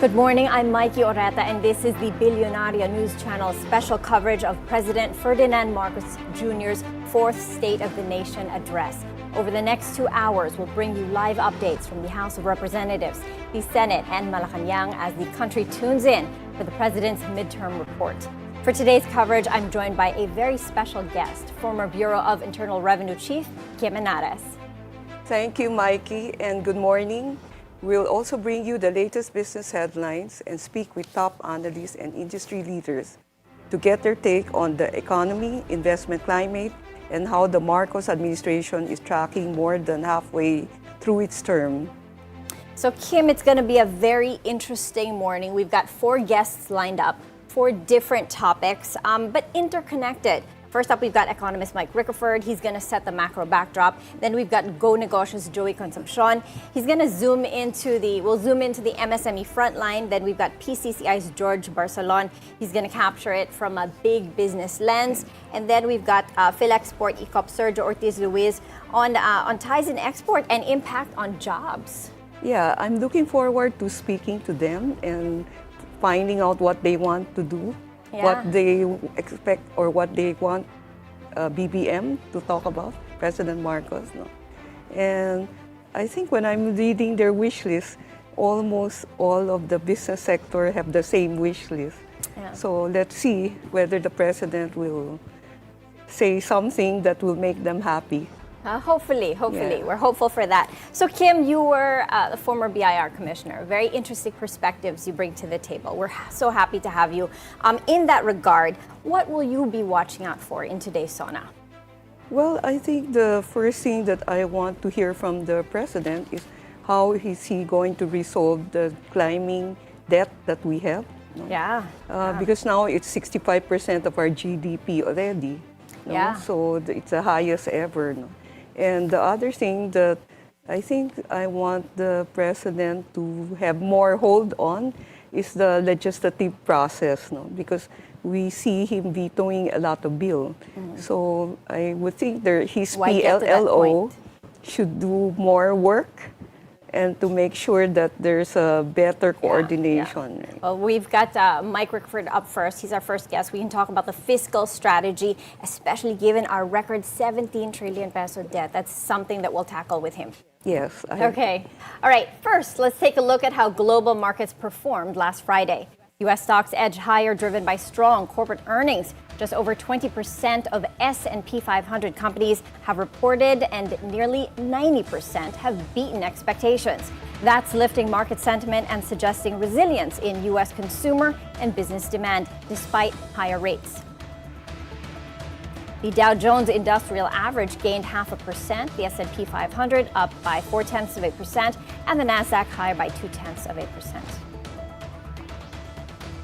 Good morning, I'm Maiki Oreta and this is the Bilyonaryo News Channel special coverage of President Ferdinand Marcos Jr.'s fourth State of the Nation address. Over the next 2 hours, we'll bring you live updates from the House of Representatives, the Senate, and Malacanang as the country tunes in for the President's midterm report. For today's coverage, I'm joined by a very special guest, former Bureau of Internal Revenue Chief, Henares. Thank you, Maiki, and good morning. We'll also bring you the latest business headlines and speak with top analysts and industry leaders to get their take on the economy, investment climate, and how the Marcos administration is tracking more than halfway through its term. So, Kim, it's going to be a very interesting morning. We've got 4 guests lined up, 4 different topics, but interconnected. First up, we've got economist Mike Rickerford. He's going to set the macro backdrop. Then we've got Go Negocios Joey Concepcion. He's going to zoom into the MSME frontline. Then we've got PCCI's George Barcelon. He's going to capture it from a big business lens. And then we've got Philexport ECOP Sergio Ortiz Luis on ties in export and impact on jobs. Yeah, I'm looking forward to speaking to them and finding out what they want to do. Yeah. What they expect or what they want BBM to talk about, President Marcos. No? And I think when I'm reading their wish list, almost all of the business sector have the same wish list. Yeah. So let's see whether the President will say something that will make them happy. Hopefully. Yeah. We're hopeful for that. So, Kim, you were the former BIR commissioner. Very interesting perspectives you bring to the table. We're so happy to have you. In that regard, what will you be watching out for in today's SONA? Well, I think the first thing that I want to hear from the President is how is he going to resolve the climbing debt that we have? No? Yeah. Because now it's 65% of our GDP already. No? Yeah. So it's the highest ever. No? And the other thing that I think I want the President to have more hold on is the legislative process, no? Because we see him vetoing a lot of bills. Mm-hmm. So I would think his PLLO should do more work and to make sure that there's a better coordination. Yeah. Well, we've got Mike Rickerford up first. He's our first guest. We can talk about the fiscal strategy, especially given our record 17 trillion peso debt. That's something that we'll tackle with him. Yes. Okay. All right. First, let's take a look at how global markets performed last Friday. U.S. stocks edged higher, driven by strong corporate earnings. Just over 20% of S&P 500 companies have reported, and nearly 90% have beaten expectations. That's lifting market sentiment and suggesting resilience in U.S. consumer and business demand, despite higher rates. The Dow Jones Industrial Average gained 0.5%, the S&P 500 up by 0.4%, and the Nasdaq higher by 0.2%.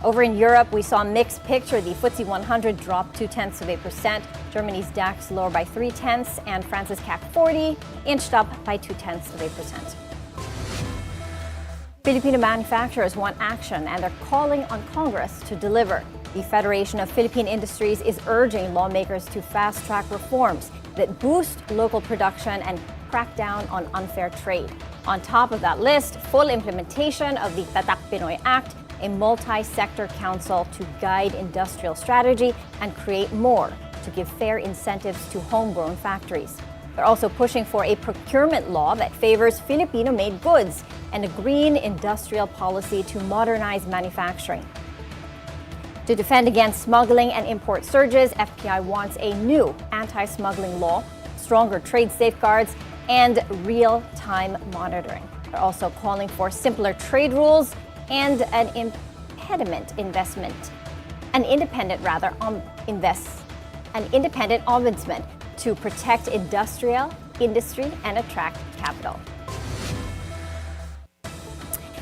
Over in Europe, we saw a mixed picture. The FTSE 100 dropped 0.2%. Germany's DAX lower by 0.3%, and France's CAC 40 inched up by 0.2%. Filipino manufacturers want action, and they're calling on Congress to deliver. The Federation of Philippine Industries is urging lawmakers to fast-track reforms that boost local production and crack down on unfair trade. On top of that list, full implementation of the Tatak Pinoy Act, a multi-sector council to guide industrial strategy and create more to give fair incentives to homegrown factories. They're also pushing for a procurement law that favors Filipino-made goods and a green industrial policy to modernize manufacturing. To defend against smuggling and import surges, FPI wants a new anti-smuggling law, stronger trade safeguards, and real-time monitoring. They're also calling for simpler trade rules and an independent ombudsman to protect industry and attract capital.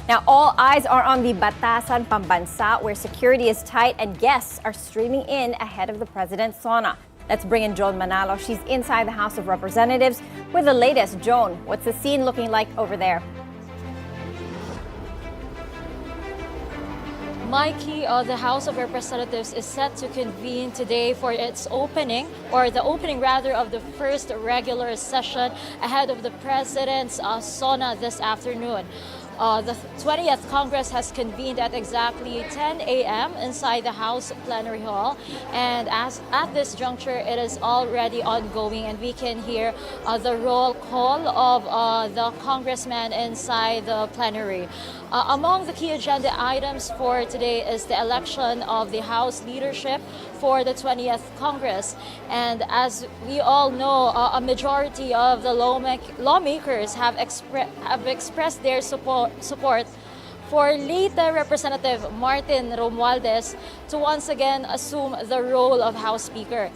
Now, all eyes are on the Batasan Pambansa, where security is tight and guests are streaming in ahead of the President's SONA. Let's bring in Joan Manalo. She's inside the House of Representatives with the latest. Joan, what's the scene looking like over there? Maiki, the House of Representatives is set to convene today for its opening, or the opening rather, of the first regular session ahead of the President's SONA this afternoon. The 20th Congress has convened at exactly 10 a.m. inside the House Plenary Hall, and at this juncture, it is already ongoing, and we can hear the roll call of the congressman inside the plenary. Among the key agenda items for today is the election of the House leadership for the 20th Congress. And as we all know, a majority of the lawmakers have expressed their support for late Representative Martin Romualdez to once again assume the role of House Speaker.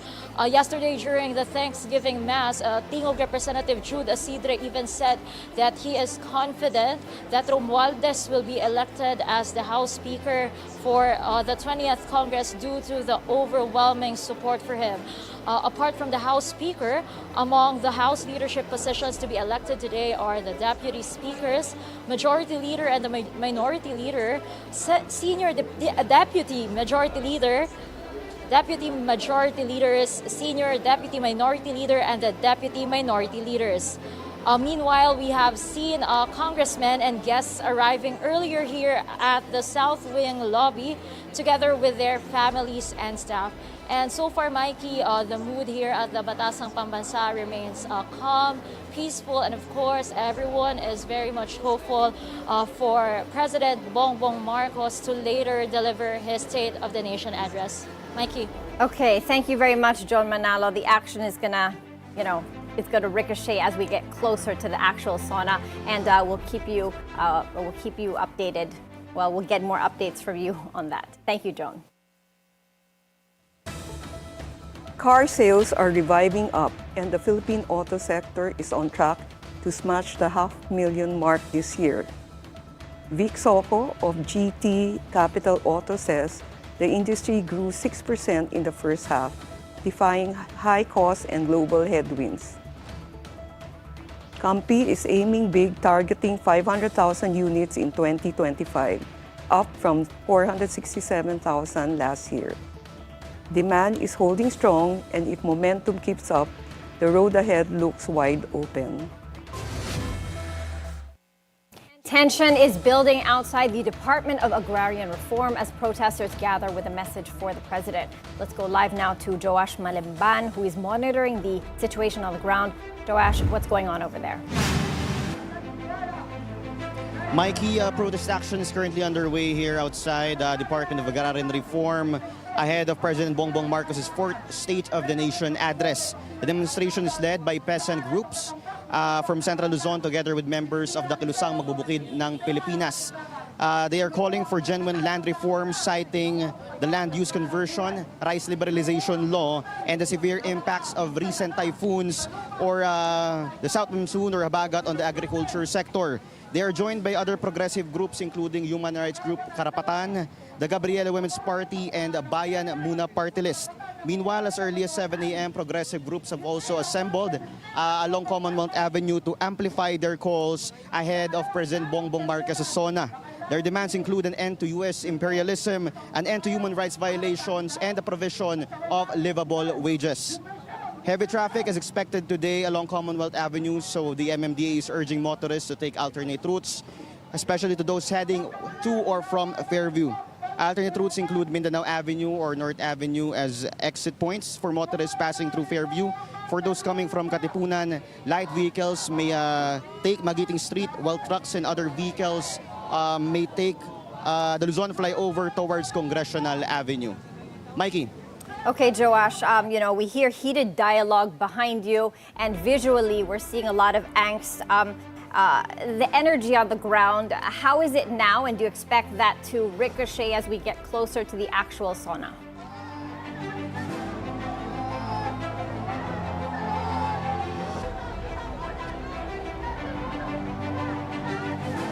Yesterday during the Thanksgiving Mass, Tingog Representative Jude Asidre even said that he is confident that Romualdez will be elected as the House Speaker for the 20th Congress due to the overwhelming support for him. Apart from the House Speaker, among the House leadership positions to be elected today are the Deputy Speakers, Majority Leader and the Minority Leader, Deputy Majority Leader, Deputy Majority Leaders, Senior Deputy Minority Leader, and the Deputy Minority Leaders. Meanwhile, we have seen congressmen and guests arriving earlier here at the South Wing lobby together with their families and staff. And so far, Maiki, the mood here at the Batasang Pambansa remains calm, peaceful, and of course, everyone is very much hopeful for President Bongbong Marcos to later deliver his State of the Nation address. Maiki. Okay, thank you very much, Joan Manalo. The action is gonna, it's going to ricochet as we get closer to the actual SONA, and we'll keep you updated. Well, we'll get more updates from you on that. Thank you, Joan. Car sales are reviving up, and the Philippine auto sector is on track to smash the 500,000 mark this year. Vic Soco of GT Capital Auto says the industry grew 6% in the first half, defying high costs and global headwinds. Campi is aiming big, targeting 500,000 units in 2025, up from 467,000 last year. Demand is holding strong, and if momentum keeps up, the road ahead looks wide open. Tension is building outside the Department of Agrarian Reform as protesters gather with a message for the president. Let's go live now to Joash Malemban, who is monitoring the situation on the ground. Joash, what's going on over there? Maiki, protest action is currently underway here outside Department of Agrarian Reform ahead of President Bongbong Marcos' fourth State of the Nation address. The demonstration is led by peasant groups from Central Luzon together with members of the Kilusang Magbubukid ng Pilipinas. They are calling for genuine land reforms, citing the land use conversion, rice liberalization law, and the severe impacts of recent typhoons or the South Monsoon or Habagat on the agriculture sector. They are joined by other progressive groups including Human Rights Group Karapatan, the Gabriela Women's Party, and Bayan Muna Party List. Meanwhile, as early as 7 a.m., progressive groups have also assembled along Commonwealth Avenue to amplify their calls ahead of President Bongbong Marcos' SONA. Their demands include an end to U.S. imperialism, an end to human rights violations, and the provision of livable wages. Heavy traffic is expected today along Commonwealth Avenue, so the MMDA is urging motorists to take alternate routes, especially to those heading to or from Fairview. Alternate routes include Mindanao Avenue or North Avenue as exit points for motorists passing through Fairview. For those coming from Katipunan, light vehicles may take Magiting Street, while trucks and other vehicles may take the Luzon flyover towards Congressional Avenue. Maiki. Okay, Joash, we hear heated dialogue behind you, and visually we're seeing a lot of angst. The energy on the ground, how is it now, and do you expect that to ricochet as we get closer to the actual SONA?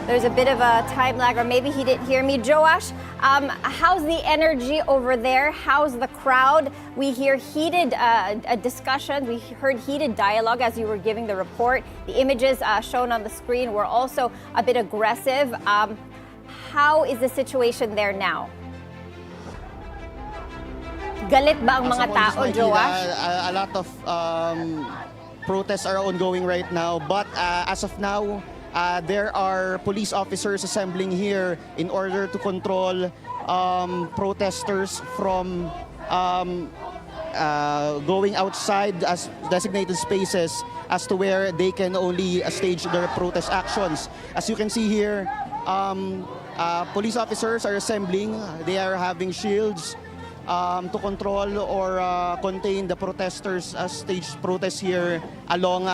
There's a bit of a time lag, or maybe he didn't hear me. Joash, how's the energy over there? How's the crowd? We hear heated discussion. We heard heated dialogue as you were giving the report. The images shown on the screen were also a bit aggressive. How is the situation there now? Galit ba ang mga tao, Joash? A lot of protests are ongoing right now, but as of now, there are police officers assembling here in order to control protesters from going outside as designated spaces as to where they can only stage their protest actions. As you can see here, police officers are assembling. They are having shields to control or contain the protesters staged protests here along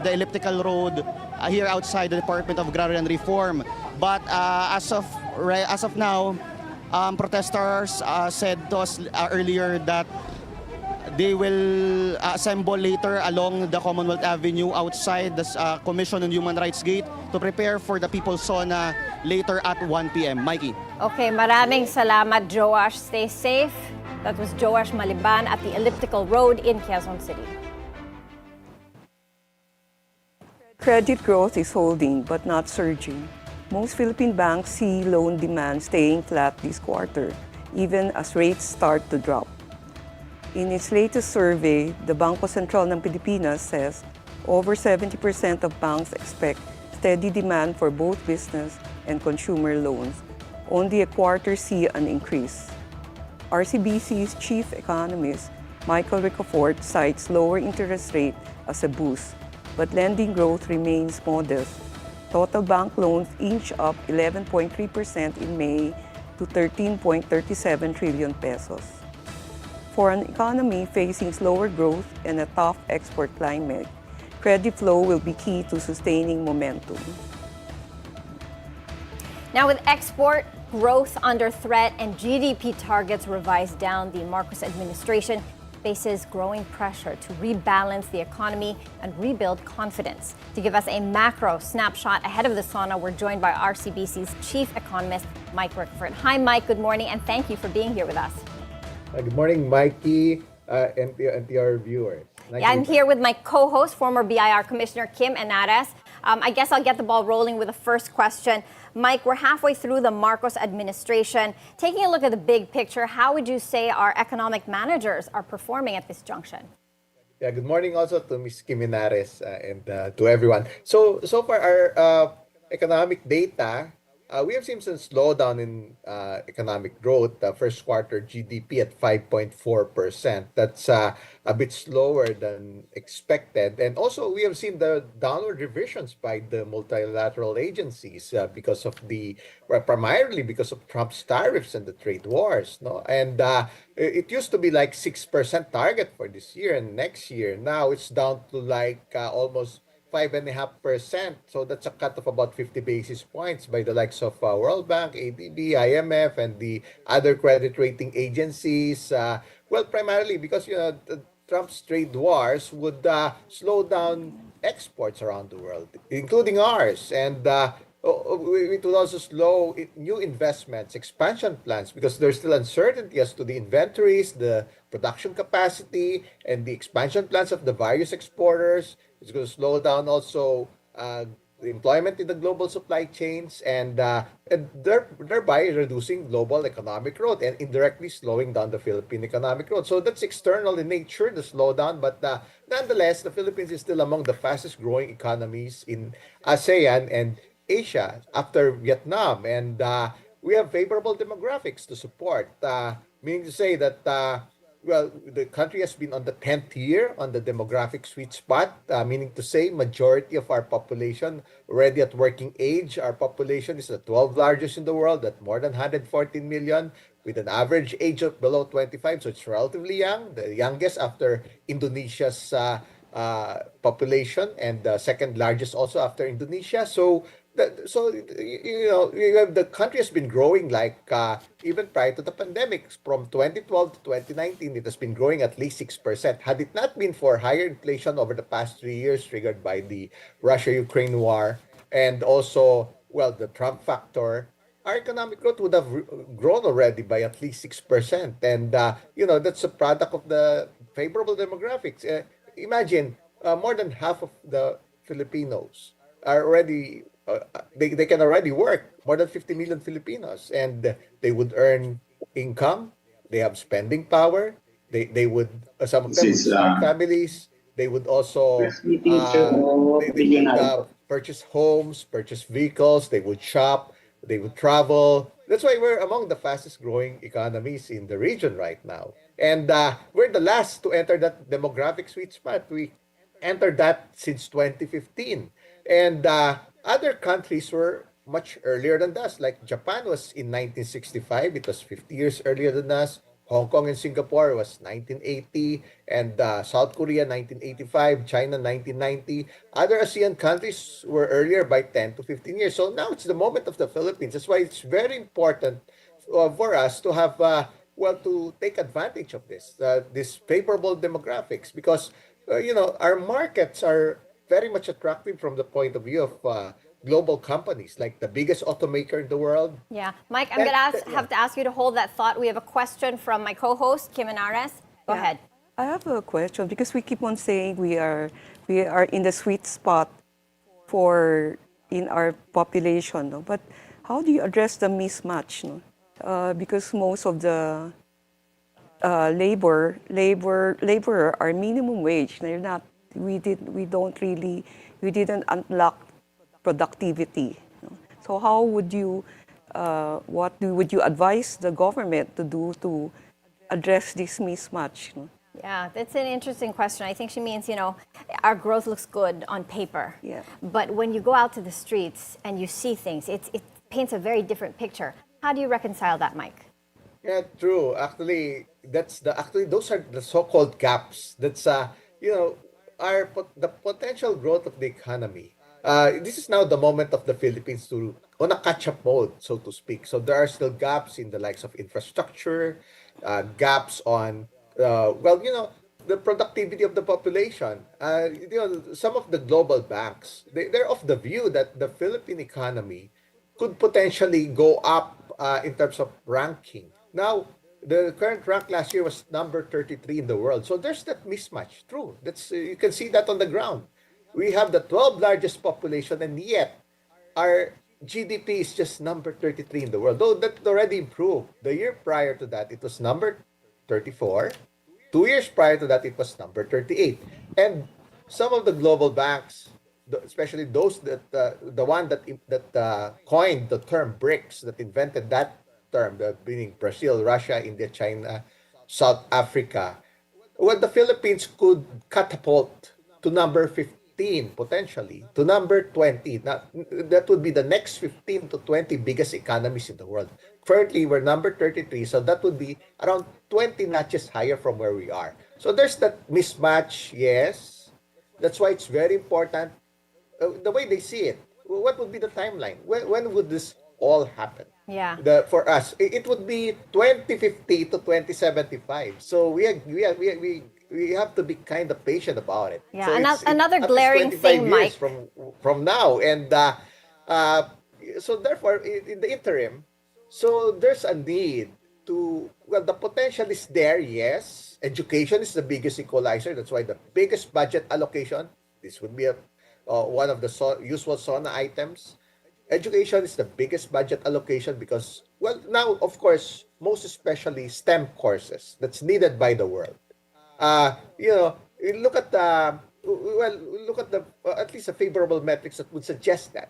the elliptical road here outside the Department of Agrarian Reform. But as of now, protesters said to us earlier that they will assemble later along the Commonwealth Avenue outside the Commission on Human Rights Gate to prepare for the People's SONA later at 1 p.m. Mikey. Okay, maraming salamat, Joash. Stay safe. That was Joash Maliban at the Elliptical Road in Quezon City. Credit growth is holding but not surging. Most Philippine banks see loan demand staying flat this quarter, even as rates start to drop. In its latest survey, the Bangko Sentral ng Pilipinas says over 70% of banks expect steady demand for both business and consumer loans. Only a quarter see an increase. RCBC's chief economist, Michael Ricafort, cites lower interest rate as a boost, but lending growth remains modest. Total bank loans inch up 11.3% in May to 13.37 trillion pesos. For an economy facing slower growth and a tough export climate, credit flow will be key to sustaining momentum. Now, with export growth under threat and GDP targets revised down, the Marcos administration faces growing pressure to rebalance the economy and rebuild confidence. To give us a macro snapshot ahead of the SONA, we're joined by RCBC's chief economist, Mike Ricafort. Hi, Mike. Good morning, and thank you for being here with us. Good morning, Mikey, and to our viewers. I'm here with my co-host, former BIR Commissioner Kim Henares. I guess I'll get the ball rolling with the first question. Mike, we're halfway through the Marcos administration. Taking a look at the big picture, how would you say our economic managers are performing at this junction? Yeah, good morning also to Ms. Kim Henares and to everyone. So far, our economic data, we have seen some slowdown in economic growth. First quarter GDP at 5.4%. That's a bit slower than expected. And also, we have seen the downward revisions by the multilateral agencies because of primarily because of Trump's tariffs and the trade wars. No, and it used to be like 6% target for this year and next year. Now it's down to like almost 5.5%. So that's a cut of about 50 basis points by the likes of World Bank, ADB, IMF, and the other credit rating agencies. Well, primarily because Trump's trade wars would slow down exports around the world, including ours, and it would also slow new investments, expansion plans, because there's still uncertainty as to the inventories, the production capacity, and the expansion plans of the various exporters. It's going to slow down also the employment in the global supply chains, and thereby reducing global economic growth and indirectly slowing down the Philippine economic growth. So that's external in nature, the slowdown, but nonetheless, the Philippines is still among the fastest growing economies in ASEAN and Asia after Vietnam, and we have favorable demographics to support, meaning to say that well, the country has been on the 10th year on the demographic sweet spot, meaning to say majority of our population already at working age. Our population is the 12th largest in the world at more than 114 million with an average age of below 25. So it's relatively young, the youngest after Indonesia's population, and the second largest also after Indonesia. So the country has been growing like even prior to the pandemic. From 2012 to 2019, it has been growing at least 6%. Had it not been for higher inflation over the past 3 years triggered by the Russia-Ukraine war and also, well, the Trump factor, our economic growth would have grown already by at least 6%. And, that's a product of the favorable demographics. Imagine more than half of the Filipinos are already they can already work, more than 50 million Filipinos, and they would earn income, they have spending power, they would, some of them would start families, they would also purchase homes, purchase vehicles, they would shop, they would travel. That's why we're among the fastest growing economies in the region right now. And we're the last to enter that demographic sweet spot. We entered that since 2015. And other countries were much earlier than us. Like Japan was in 1965. It was 50 years earlier than us. Hong Kong and Singapore was 1980, and South Korea 1985, China 1990. Other ASEAN countries were earlier by 10 to 15 years. So now it's the moment of the Philippines. That's why it's very important for us to have, to take advantage of this favorable demographics, because, our markets are very much attractive from the point of view of global companies, like the biggest automaker in the world. Yeah. Mike, I'm going to have to ask you to hold that thought. We have a question from my co-host, Kim Henares. Go ahead. I have a question because we keep on saying we are in the sweet spot in our population, no? But how do you address the mismatch? No? Because most of the laborer are minimum wage. They're not. We didn't unlock productivity. So how would you, would you advise the government to do to address this mismatch? Yeah, that's an interesting question. I think she means, our growth looks good on paper. Yeah. But when you go out to the streets and you see things, it paints a very different picture. How do you reconcile that, Mike? Yeah, true. Actually, those are the so-called gaps. That's the potential growth of the economy. This is now the moment of the Philippines to on a catch-up mode, so to speak. So there are still gaps in the likes of infrastructure, gaps on the productivity of the population. Some of the global banks, they're of the view that the Philippine economy could potentially go up in terms of ranking. Now, the current rank last year was number 33 in the world. So there's that mismatch. True. That's you can see that on the ground. We have the 12th largest population, and yet our GDP is just number 33 in the world. Though that already improved. The year prior to that, it was number 34. 2 years prior to that, it was number 38. And some of the global banks, especially those that the one that coined the term BRICS, that invented that term, meaning Brazil, Russia, India, China, South Africa, well, the Philippines could catapult to number 15, potentially, to number 20. Now, that would be the next 15 to 20 biggest economies in the world. Currently, we're number 33, so that would be around 20 notches higher from where we are. So there's that mismatch, yes. That's why it's very important. The way they see it, what would be the timeline? When would this all happen? Yeah. For us, it would be 2050 to 2075. So we have to be kind of patient about it. Yeah. So another glaring thing, Mike. From now, and so therefore, in the interim, so there's a need to. Well, the potential is there. Yes, education is the biggest equalizer. That's why the biggest budget allocation. This would be one of the usual SONA items. Education is the biggest budget allocation because, well, now, of course, most especially STEM courses that's needed by the world. Look at the at least the favorable metrics that would suggest that.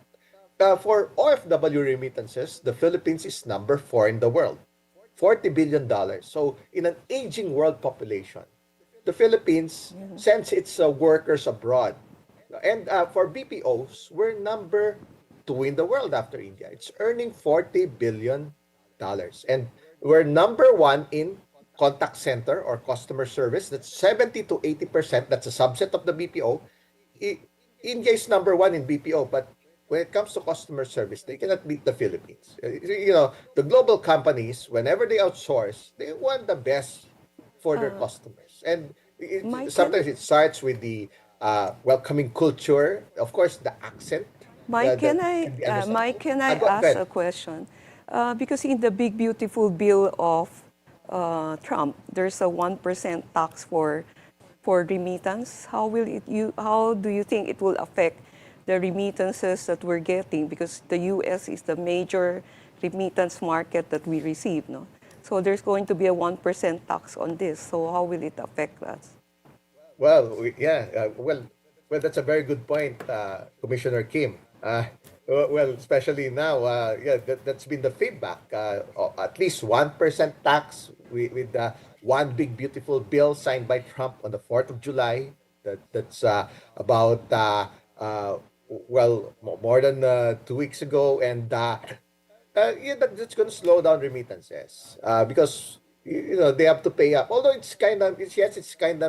For OFW remittances, the Philippines is number 4 in the world, $40 billion. So in an aging world population, the Philippines sends its workers abroad. And for BPOs, we're number 2 in the world after India. It's earning $40 billion. And we're number 1 in contact center or customer service. That's 70 to 80%. That's a subset of the BPO. India is number 1 in BPO, but when it comes to customer service, they cannot beat the Philippines. The global companies, whenever they outsource, they want the best for their customers. And sometimes it starts with the welcoming culture, of course, the accent. Mike, can I ask a question? Because in the big beautiful bill of Trump, there's a 1% tax for remittance. How do you think it will affect the remittances that we're getting? Because the U.S. is the major remittance market that we receive, no? So there's going to be a 1% tax on this. So how will it affect us? Well, Well, that's a very good point, Commissioner Kim. Well, especially now, yeah, that's been the feedback. At least 1% tax with one big beautiful bill signed by Trump on the 4th of July. That's about uh, well more than 2 weeks ago, and yeah, that's going to slow down remittances because they have to pay up. Although it's kind of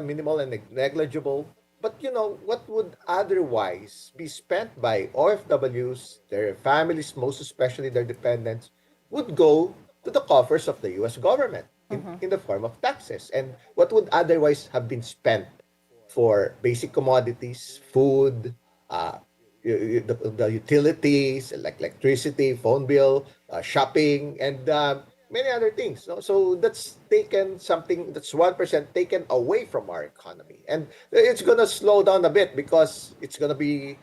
minimal and negligible. But what would otherwise be spent by OFWs, their families, most especially their dependents, would go to the coffers of the U.S. government in the form of taxes. And what would otherwise have been spent for basic commodities, food, uh, the utilities like electricity, phone bill, shopping, and many other things. So that's taken something that's 1% taken away from our economy, and it's gonna slow down a bit because it's gonna be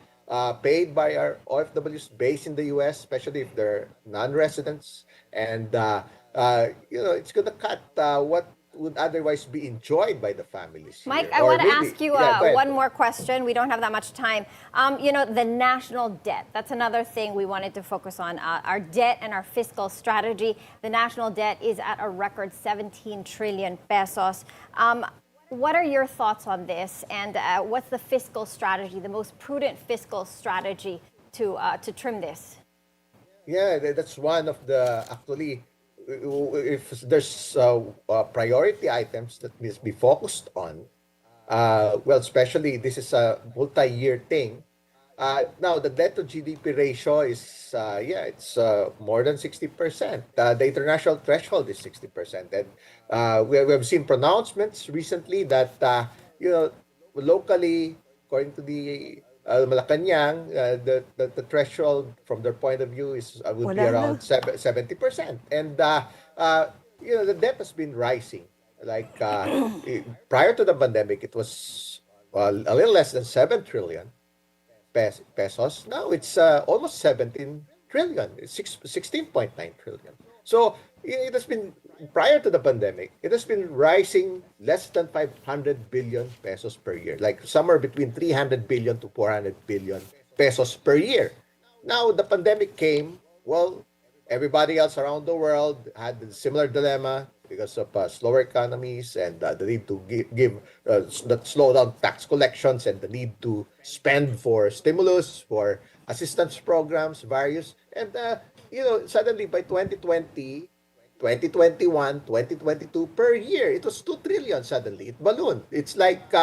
paid by our OFWs based in the U.S., especially if they're non-residents, and it's gonna cut what would otherwise be enjoyed by the families Mike, here. I Or want to maybe, ask you yeah, go ahead. one more question. We don't have that much time. The national debt, that's another thing we wanted to focus on. Our debt and our fiscal strategy. The national debt is at a record 17 trillion pesos. What are your thoughts on this? And what's the fiscal strategy, the most prudent fiscal strategy to trim this? Yeah, that's one of the actually, if there's priority items that needs to be focused on, well, especially this is a multi-year thing. Now the debt to GDP ratio is yeah, it's more than 60%. The international threshold is 60%, and we have seen pronouncements recently that you know locally, according to the Malacanang, the threshold from their point of view is would be Wala na. around 70%, and the debt has been rising. Like prior to the pandemic, it was a little less than 7 trillion pesos. Now it's almost 17 trillion. It's 16.9 trillion. So it has been, prior to the pandemic, it has been rising less than 500 billion pesos per year, like somewhere between 300 billion to 400 billion pesos per year. Now the pandemic came, well, everybody else around the world had a similar dilemma because of slower economies and the need to give that slow down tax collections and the need to spend for stimulus, for assistance programs, various. And, suddenly by 2020, 2021, 2022 per year, it was 2 trillion suddenly. It ballooned. It's like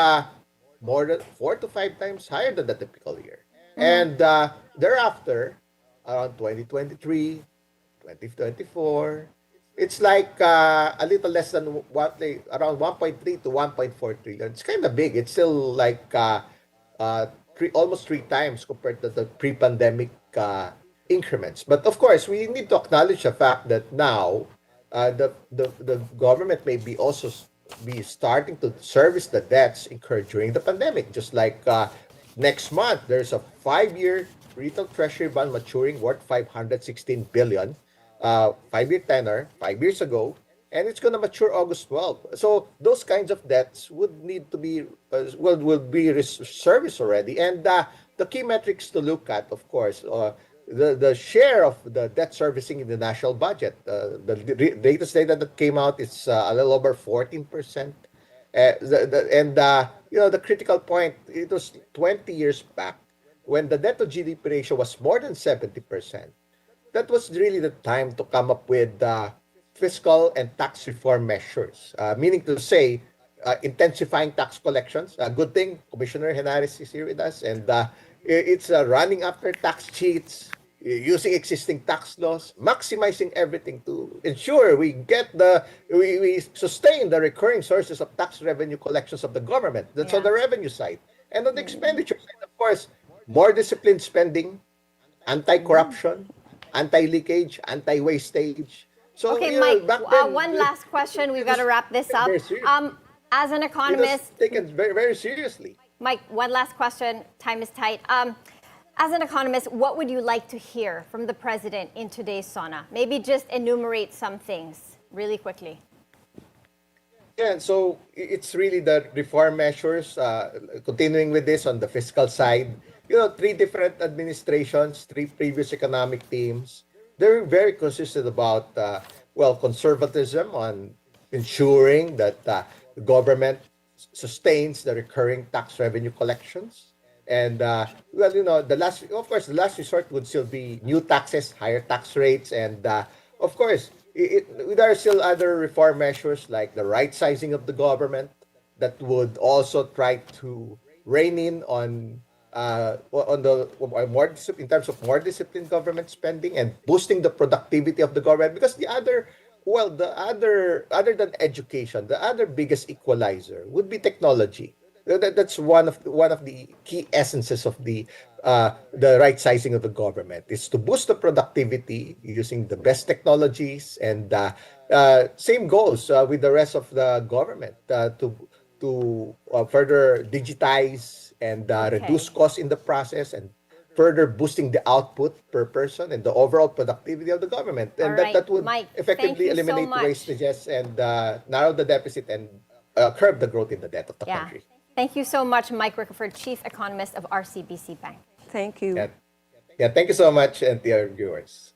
more than 4 to 5 times higher than the typical year. And thereafter, around 2023, 2024, it's like a little less than around 1.3 to 1.4 trillion. It's kind of big. It's still like almost 3 times compared to the pre-pandemic increments. But of course, we need to acknowledge the fact that now the government may be also be starting to service the debts incurred during the pandemic. Just like next month, there's a 5-year retail treasury bond maturing worth 516 billion, 5-year tenor, 5 years ago, and it's going to mature August 12th. So those kinds of debts would need to be, will be serviced already. And the key metrics to look at, of course, the share of the debt servicing in the national budget. The latest data that came out is a little over 14%. The critical point, it was 20 years back when the debt to GDP ratio was more than 70%. That was really the time to come up with fiscal and tax reform measures, meaning to say intensifying tax collections. Good thing Commissioner Henares is here with us, and it's running after tax cheats, using existing tax laws, maximizing everything to ensure we sustain the recurring sources of tax revenue collections of the government. That's on the revenue side. And on the expenditure side, of course, more disciplined spending, anti-corruption, anti-leakage, anti-wastage. So, Okay, Mike, back then, one last question. We've got to wrap this up. very serious. As an It was economist, taken very, very seriously. Mike, one last question. Time is tight. As an economist, what would you like to hear from the president in today's SONA? Maybe just enumerate some things really quickly. Yeah, so it's really the reform measures, continuing with this on the fiscal side. You know, three different administrations, three previous economic teams, they're very consistent about, conservatism on ensuring that the government sustains the recurring tax revenue collections. And, the last resort would still be new taxes, higher tax rates, and, of course, there are still other reform measures like the right sizing of the government that would also try to rein in on the in terms of more disciplined government spending and boosting the productivity of the government, because other than education, the other biggest equalizer would be technology. That's one of the key essences of the right sizing of the government is to boost the productivity using the best technologies, and same goes with the rest of the government to further digitize and reduce Okay. costs in the process, and further boosting the output per person and the overall productivity of the government, All and right, that would Mike, thank effectively you so eliminate much. wastages and narrow the deficit and curb the growth in the debt of the Yeah. country. Thank you so much, Mike Rickerford, Chief Economist of RCBC Bank. Thank you. Yeah, yeah. Thank you so much, and to your viewers.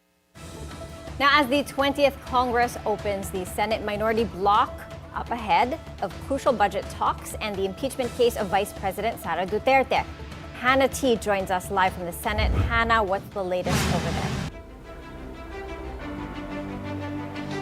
Now, as the 20th Congress opens, the Senate minority bloc up ahead of crucial budget talks and the impeachment case of Vice President Sara Duterte. Hannah T joins us live from the Senate. Hannah, what's the latest over there?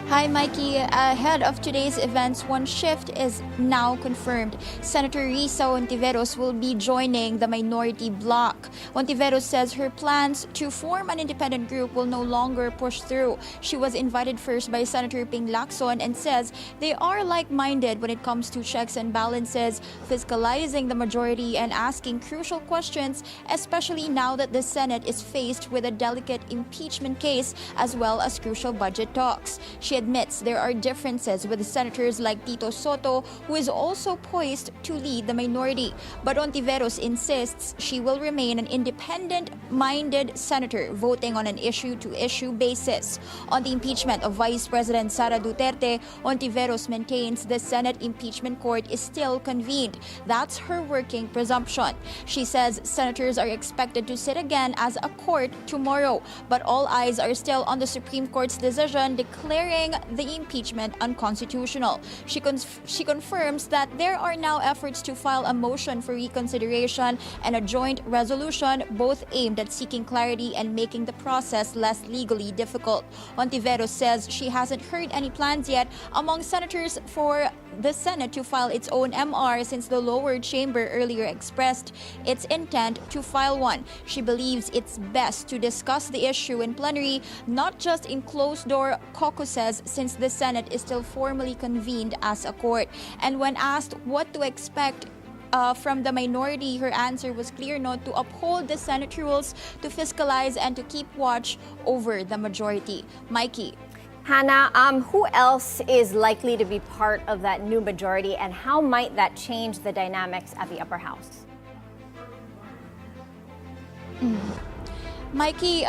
Hi, Mikey. Ahead of today's events, one shift is now confirmed. Senator Risa Hontiveros will be joining the minority bloc. Hontiveros says her plans to form an independent group will no longer push through. She was invited first by Senator Ping Lacson and says they are like-minded when it comes to checks and balances, fiscalizing the majority, and asking crucial questions, especially now that the Senate is faced with a delicate impeachment case as well as crucial budget talks. She admits there are differences with senators like Tito Soto, who is also poised to lead the minority. But Hontiveros insists she will remain an independent-minded senator, voting on an issue-to-issue basis. On the impeachment of Vice President Sara Duterte, Hontiveros maintains the Senate impeachment court is still convened. That's her working presumption. She says senators are expected to sit again as a court tomorrow, but all eyes are still on the Supreme Court's decision declaring the impeachment unconstitutional. She confirms that there are now efforts to file a motion for reconsideration and a joint resolution, both aimed at seeking clarity and making the process less legally difficult. Hontiveros says she hasn't heard any plans yet among senators for the Senate to file its own MR, since the lower chamber earlier expressed its intent to file one. She believes it's best to discuss the issue in plenary, not just in closed-door caucuses, since the Senate is still formally convened as a court. And when asked what to expect from the minority, her answer was clear: not to uphold the Senate rules, to fiscalize, and to keep watch over the majority. Mikey. Hannah, who else is likely to be part of that new majority, and how might that change the dynamics at the upper house? Mikey,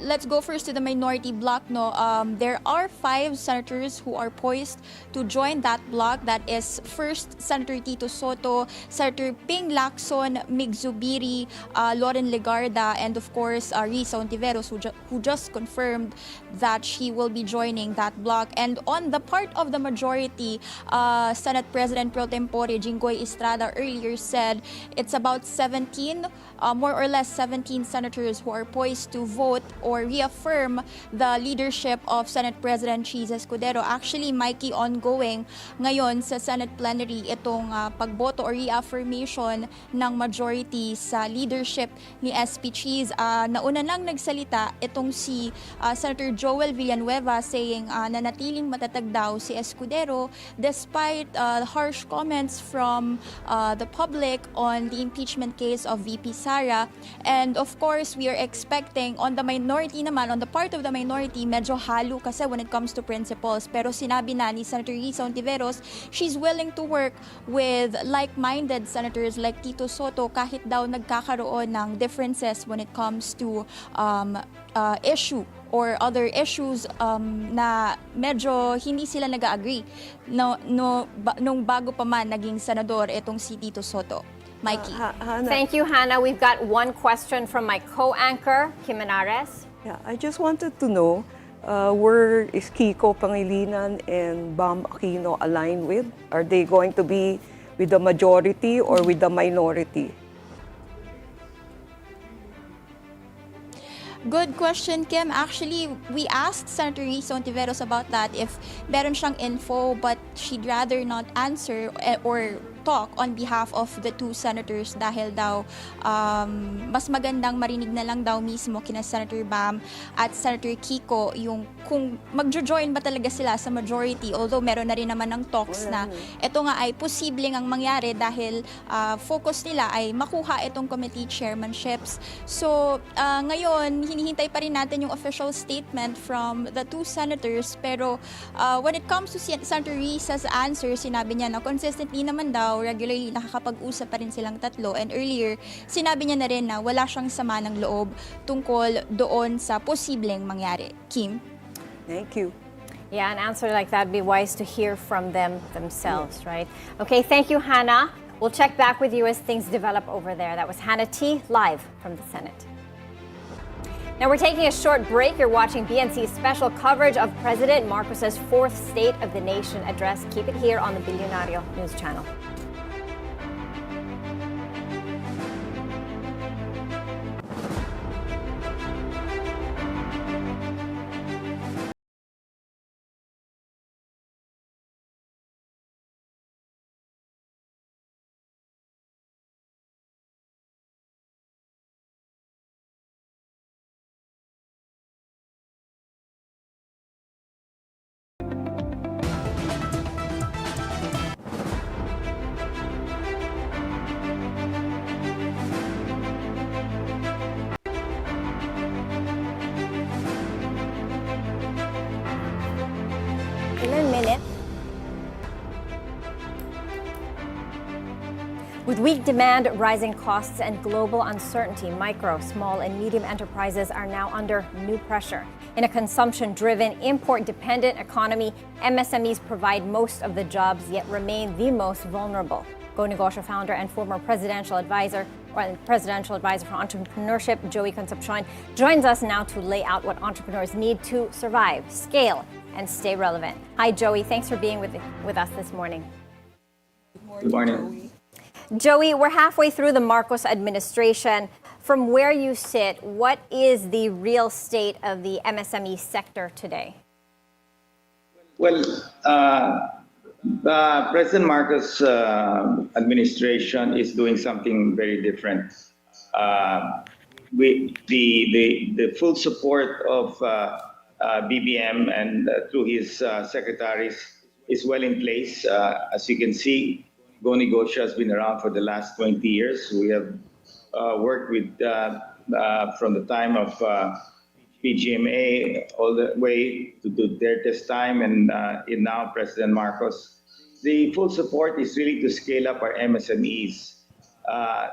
let's go first to the minority bloc. There are 5 senators who are poised to join that bloc. That is first Senator Tito Soto, Senator Ping Lacson, Mig Zubiri, Loren Legarda, and of course Risa Hontiveros, who just confirmed that she will be joining that bloc. And on the part of the majority, Senate President Pro Tempore Jinggoy Estrada earlier said it's about 17, more or less 17 senators who are poised to vote or reaffirm the leadership of Senate President Cheese Escudero. Actually, Mikey, ongoing ngayon sa Senate plenary itong pagboto or reaffirmation ng majority sa leadership ni SP Cheese. Nauna lang nagsalita itong si Senator Joel Villanueva, saying nanatiling matatag daw si Escudero despite harsh comments from the public on the impeachment case of VP Sara. And of course, we are expecting on the minority naman, on the part of the minority, medyo halo kasi when it comes to principles. Pero sinabi na ni Senator Risa Hontiveros, she's willing to work with like-minded senators like Tito Soto kahit daw nagkakaroon ng differences when it comes to issue or other issues na medyo hindi sila nag-agree nung bago pa man naging senador itong si Tito Soto. Mikey. Thank you, Hannah. We've got one question from my co-anchor, Kim Henares. Yeah, I just wanted to know where is Kiko Pangilinan and Bam Aquino aligned with? Are they going to be with the majority or with the minority? Good question, Kim. Actually, we asked Senator Risa Ontiveros about that if meron siyang info, but she'd rather not answer or talk on behalf of the two senators dahil daw mas magandang marinig na lang daw mismo kina Senator Bam at Senator Kiko yung kung magjo-join ba talaga sila sa majority, although meron na rin naman ng talks na ito nga ay posibleng ang mangyari dahil focus nila ay makuha itong committee chairmanships. So ngayon hinihintay pa rin natin yung official statement from the two senators, pero when it comes to Senator Risa's answer, sinabi niya na consistently naman daw regularly nakakapag-usap pa rin silang tatlo, and earlier sinabi niya na rin na wala siyang sama ng loob tungkol doon sa posibleng mangyari. Kim? Thank you. Yeah, an answer like that would be wise to hear from them themselves, right? Okay, thank you, Hannah. We'll check back with you as things develop over there. That was Hannah T. live from the Senate. Now we're taking a short break. You're watching BNC's special coverage of President Marcos's fourth State of the Nation address. Keep it here on the Bilyonaryo News Channel. With weak demand, rising costs, and global uncertainty, micro, small, and medium enterprises are now under new pressure. In a consumption-driven, import-dependent economy, MSMEs provide most of the jobs, yet remain the most vulnerable. Go Negosyo founder and former presidential advisor for entrepreneurship, Joey Concepcion, joins us now to lay out what entrepreneurs need to survive, scale, and stay relevant. Hi, Joey. Thanks for being with us this morning. Good morning. Joey, we're halfway through the Marcos administration. From where you sit, what is the real state of the MSME sector today? Well, President Marcos' administration is doing something very different. The full support of BBM and through his secretaries is well in place. As you can see, Go Negosyo has been around for the last 20 years. We have worked with from the time of PGMA all the way to their test time and now President Marcos. The full support is really to scale up our MSMEs.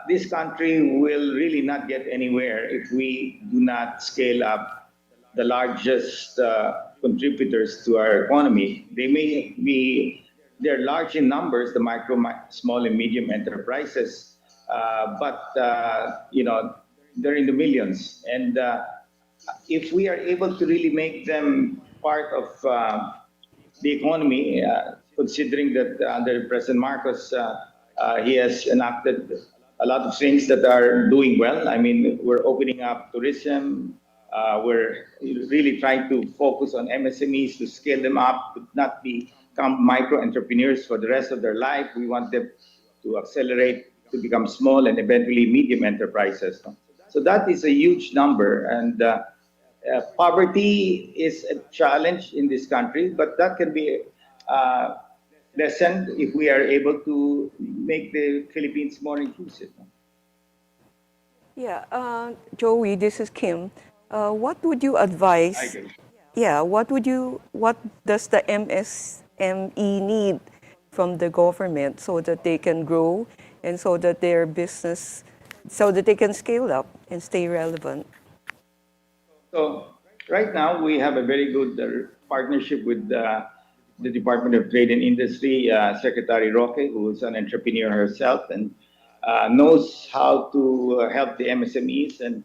This country will really not get anywhere if we do not scale up the largest contributors to our economy. They're large in numbers, the micro, small, and medium enterprises, but they're in the millions. And if we are able to really make them part of the economy, considering that under President Marcos, he has enacted a lot of things that are doing well. I mean, we're opening up tourism. We're really trying to focus on MSMEs to scale them up, to not become micro entrepreneurs for the rest of their life. We want them to accelerate to become small and eventually medium enterprises. So that is a huge number, and poverty is a challenge in this country, but that can be lessened if we are able to make the Philippines more inclusive. Yeah, Joey, this is Kim. What would you advise? Yeah, what does the MSME need from the government so that they can grow and so that their business, so that they can scale up and stay relevant? So right now we have a very good partnership with the Department of Trade and Industry, Secretary Roque, who is an entrepreneur herself and knows how to help the MSMEs. And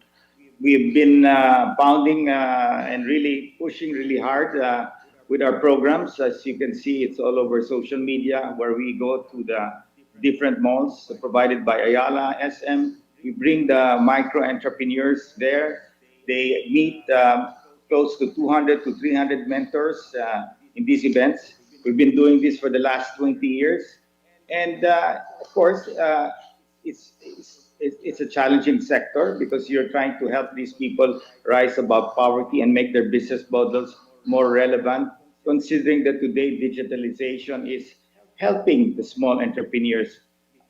we've been pounding and really pushing really hard with our programs. As you can see, it's all over social media where we go to the different malls provided by Ayala, SM. We bring the micro entrepreneurs there. They meet close to 200 to 300 mentors in these events. We've been doing this for the last 20 years. And of course, it's a challenging sector because you're trying to help these people rise above poverty and make their business models more relevant, considering that today digitalization is helping the small entrepreneurs.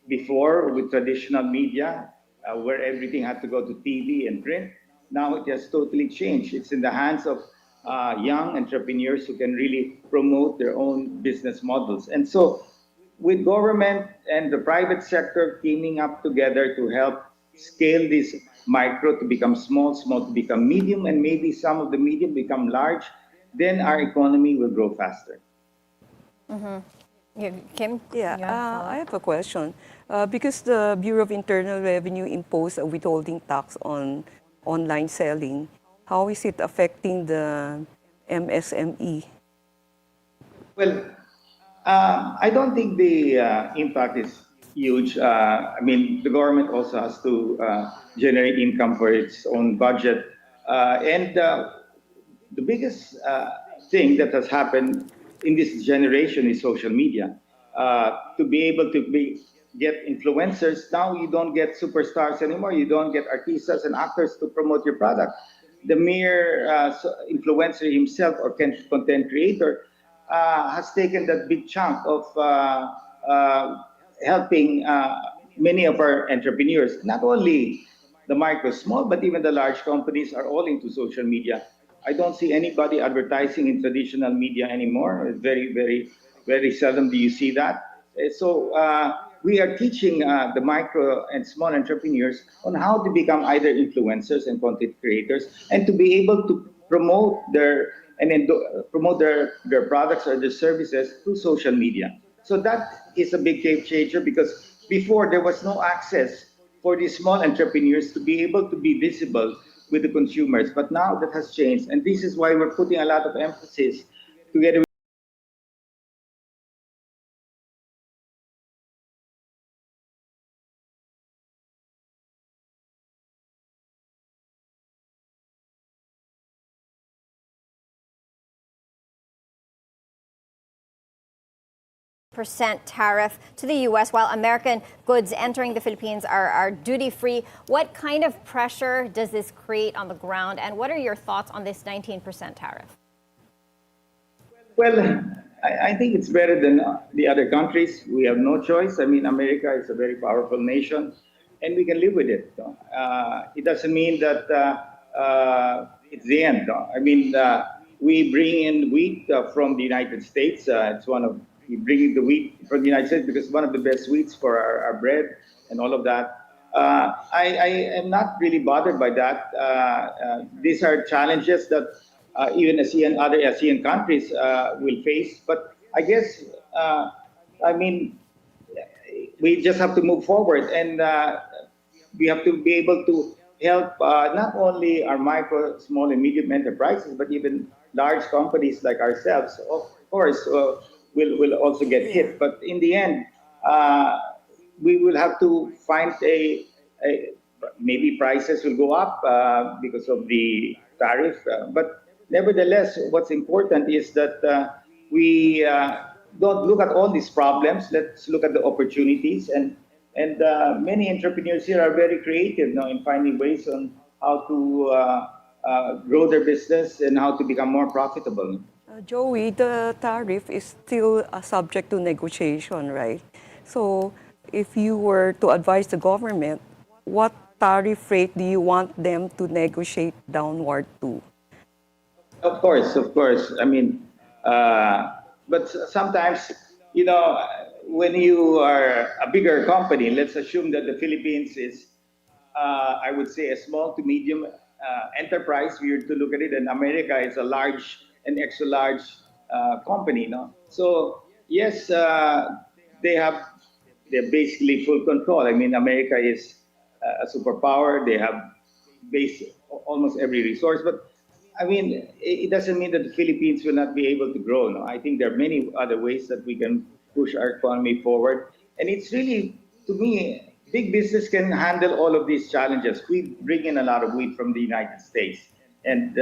Before, with traditional media, where everything had to go to TV and print, now it has totally changed. It's in the hands of young entrepreneurs who can really promote their own business models. And so with government and the private sector teaming up together to help scale this micro to become small, small to become medium, and maybe some of the medium become large, then our economy will grow faster. Kim? Yeah, you have a follow-up? I have a question. Because the Bureau of Internal Revenue imposed a withholding tax on online selling, how is it affecting the MSME? Well, I don't think the impact is huge. I mean, the government also has to generate income for its own budget. And the biggest thing that has happened in this generation is social media. To be able to get influencers, now you don't get superstars anymore. You don't get artistas and actors to promote your product. The mere influencer himself or content creator has taken that big chunk of helping many of our entrepreneurs. Not only the micro, small, but even the large companies are all into social media. I don't see anybody advertising in traditional media anymore. It's very, very, very seldom do you see that. So we are teaching the micro and small entrepreneurs on how to become either influencers and content creators and to be able to promote their products or their services through social media. So that is a big game changer because before there was no access for these small entrepreneurs to be able to be visible with the consumers. But now that has changed. And this is why we're putting a lot of emphasis together with Percent tariff to the U.S. while American goods entering the Philippines are duty-free. What kind of pressure does this create on the ground, and what are your thoughts on this 19% tariff? Well, I think it's better than the other countries. We have no choice. I mean, America is a very powerful nation, and we can live with it. It doesn't mean that it's the end. I mean, we bring in wheat from the United States. We bring in the wheat from the United States because it's one of the best wheats for our bread and all of that. I am not really bothered by that. These are challenges that even other ASEAN countries will face. But I guess, I mean, we just have to move forward and we have to be able to help not only our micro, small, and medium enterprises, but even large companies like ourselves. Of course, will also get hit. But in the end, we will have to find maybe prices will go up because of the tariff. But nevertheless, what's important is that we don't look at all these problems. Let's look at the opportunities. And many entrepreneurs here are very creative now in finding ways on how to grow their business and how to become more profitable. Joey, the tariff is still subject to negotiation, right? So if you were to advise the government, what tariff rate do you want them to negotiate downward to? Of course. I mean, but sometimes, you know, when you are a bigger company, let's assume that the Philippines is, I would say, a small to medium enterprise, we were to look at it, and America is a large and extra large company, no? So yes, they have they're basically full control. I mean, America is a superpower. They have almost every resource, but I mean, it doesn't mean that the Philippines will not be able to grow. No, I think there are many other ways that we can push our economy forward, and it's really, to me, big business can handle all of these challenges. We bring in a lot of wheat from the United States, and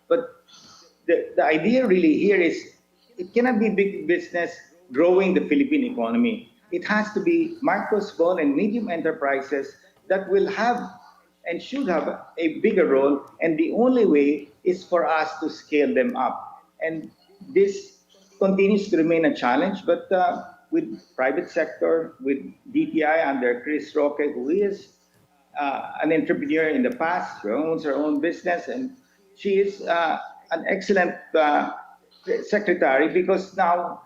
but the idea really here is it cannot be big business growing the Philippine economy. It has to be micro, small, and medium enterprises that will have and should have a bigger role. And the only way is for us to scale them up. And this continues to remain a challenge, but with private sector, with DTI under Chris Roque, who is an entrepreneur in the past, who owns her own business, and she is an excellent secretary, because now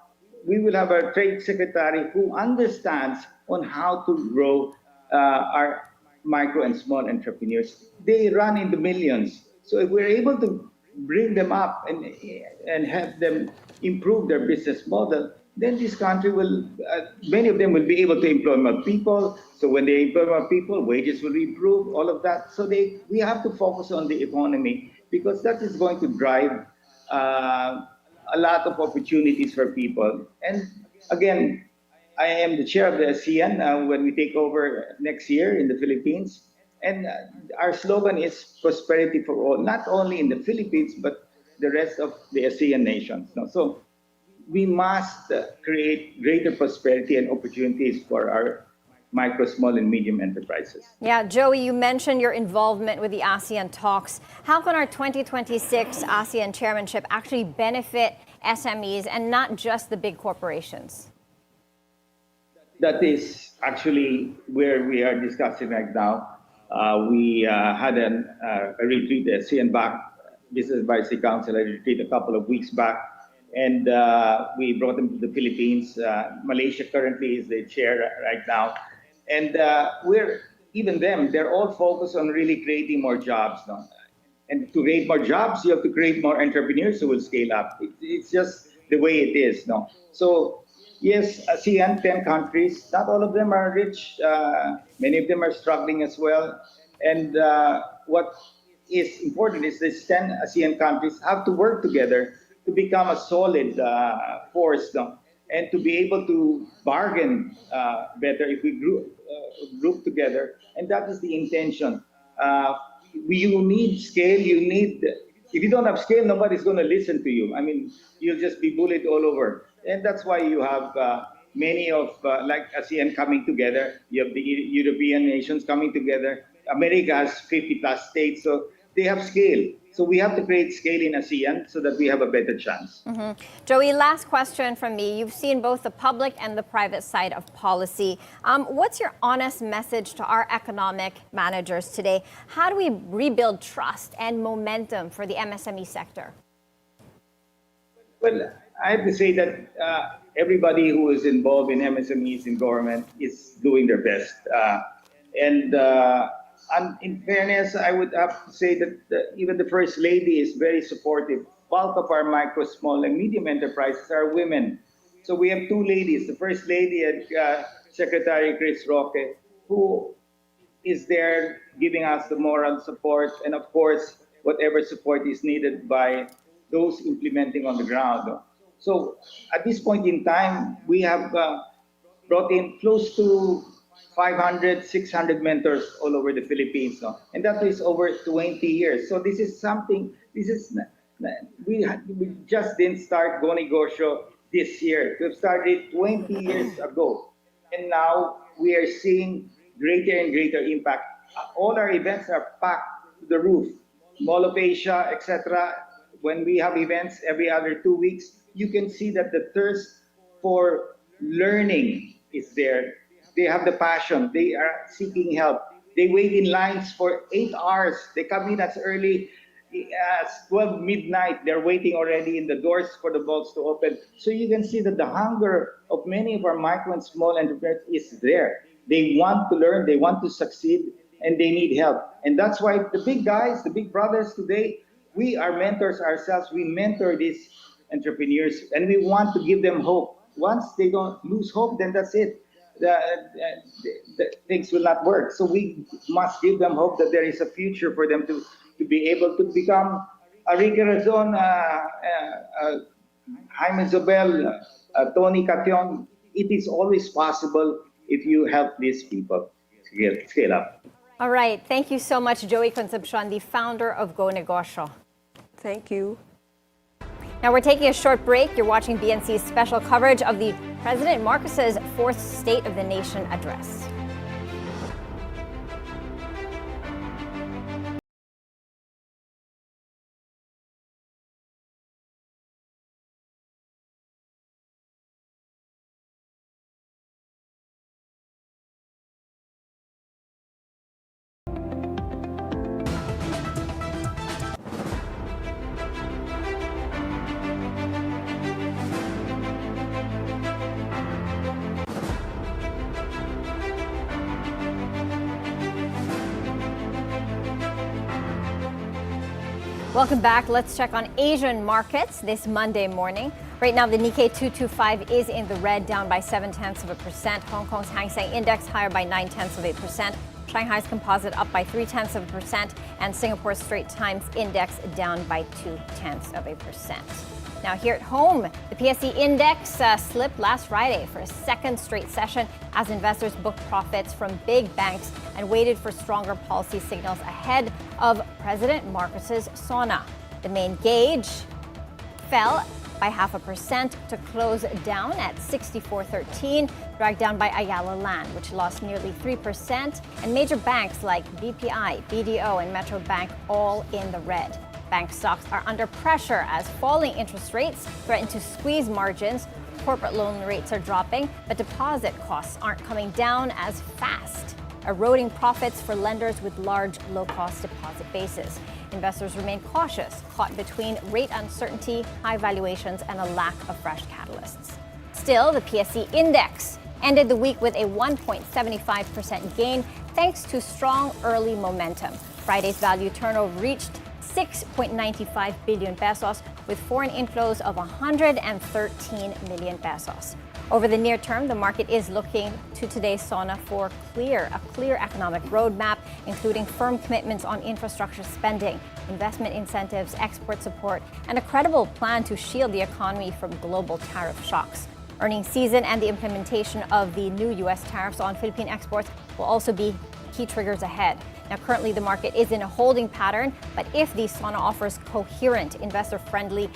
we will have a trade secretary who understands on how to grow our micro and small entrepreneurs. They run in the millions. So if we're able to bring them up and have them improve their business model, then this country will, many of them will be able to employ more people. So when they employ more people, wages will improve, all of that. So we have to focus on the economy, because that is going to drive a lot of opportunities for people. And again, I am the chair of the ASEAN when we take over next year in the Philippines. And our slogan is prosperity for all, not only in the Philippines, but the rest of the ASEAN nations. No? So we must create greater prosperity and opportunities for our micro, small, and medium enterprises. Yeah, Joey, you mentioned your involvement with the ASEAN talks. How can our 2026 ASEAN chairmanship actually benefit SMEs and not just the big corporations? That is actually where we are discussing right now. We had a retreat, the ASEAN-backed Business Advisory Council, a retreat a couple of weeks back, and we brought them to the Philippines. Malaysia currently is the chair right now. And they're all focused on really creating more jobs. No? And to create more jobs, you have to create more entrepreneurs who will scale up. It's just the way it is. No? So yes, ASEAN, 10 countries, not all of them are rich. Many of them are struggling as well. And what is important is these 10 ASEAN countries have to work together to become a solid force, no? And to be able to bargain better if we group together. And that is the intention. You need scale. If you don't have scale, nobody's going to listen to you. I mean, you'll just be bullied all over. And that's why you have many of, like ASEAN coming together. You have the European nations coming together. America has 50 plus states, so they have scale. So we have to create scale in ASEAN so that we have a better chance. Mm-hmm. Joey, last question from me. You've seen both the public and the private side of policy. What's your honest message to our economic managers today? How do we rebuild trust and momentum for the MSME sector? Well, I have to say that everybody who is involved in MSMEs in government is doing their best. And in fairness, I would have to say that even the First Lady is very supportive. Bulk of our micro, small, and medium enterprises are women. So we have two ladies, the First Lady and Secretary Chris Roque, who is there giving us the moral support and, of course, whatever support is needed by those implementing on the ground. So at this point in time, we have brought in close to 500, 600 mentors all over the Philippines. No? And that is over 20 years. So this is something, we just didn't start Go Negosyo this year. We've started 20 years ago. And now we are seeing greater and greater impact. All our events are packed to the roof. Mall of Asia, etc. When we have events every other 2 weeks, you can see that the thirst for learning is there. They have the passion. They are seeking help. They wait in lines for 8 hours. They come in as early as 12 midnight. They're waiting already in the doors for the vaults to open. So you can see that the hunger of many of our micro and small entrepreneurs is there. They want to learn. They want to succeed. and they need help. And that's why the big guys, the big brothers today, we are mentors ourselves. We mentor these entrepreneurs, and we want to give them hope. Once they don't lose hope, then that's it. The things will not work. So we must give them hope that there is a future for them to be able to become a Ricky Razon, Jaime Zobel, Tony Cation. It is always possible if you help these people scale up. All right. Thank you so much, Joey Concepcion, the founder of Go Negosyo. Thank you. Now we're taking a short break. You're watching BNC's special coverage of the President Marcos's fourth State of the Nation address. Welcome back. Let's check on Asian markets this Monday morning. Right now, the Nikkei 225 is in the red, down by 0.7%. Hong Kong's Hang Seng Index higher by 0.9%. Shanghai's Composite up by 0.3%, and Singapore's Straits Times Index down by 0.2%. Now here at home, the PSE Index slipped last Friday for a second straight session as investors booked profits from big banks and waited for stronger policy signals ahead of President Marcos's SONA. The main gauge fell by 0.5% to close down at 64.13, dragged down by Ayala Land, which lost nearly 3%, and major banks like BPI, BDO, and Metro Bank all in the red. Bank stocks are under pressure as falling interest rates threaten to squeeze margins. Corporate loan rates are dropping, but deposit costs aren't coming down as fast, eroding profits for lenders with large, low-cost deposit bases. Investors remain cautious, caught between rate uncertainty, high valuations, and a lack of fresh catalysts. Still, the PSE Index ended the week with a 1.75% gain thanks to strong early momentum. Friday's value turnover reached 6.95 billion pesos with foreign inflows of 113 million pesos. Over the near term, the market is looking to today's SONA for a clear economic roadmap, including firm commitments on infrastructure spending, investment incentives, export support, and a credible plan to shield the economy from global tariff shocks. Earnings season and the implementation of the new U.S. tariffs on Philippine exports will also be key triggers ahead. Now, currently, the market is in a holding pattern, but if the SONA offers coherent, investor-friendly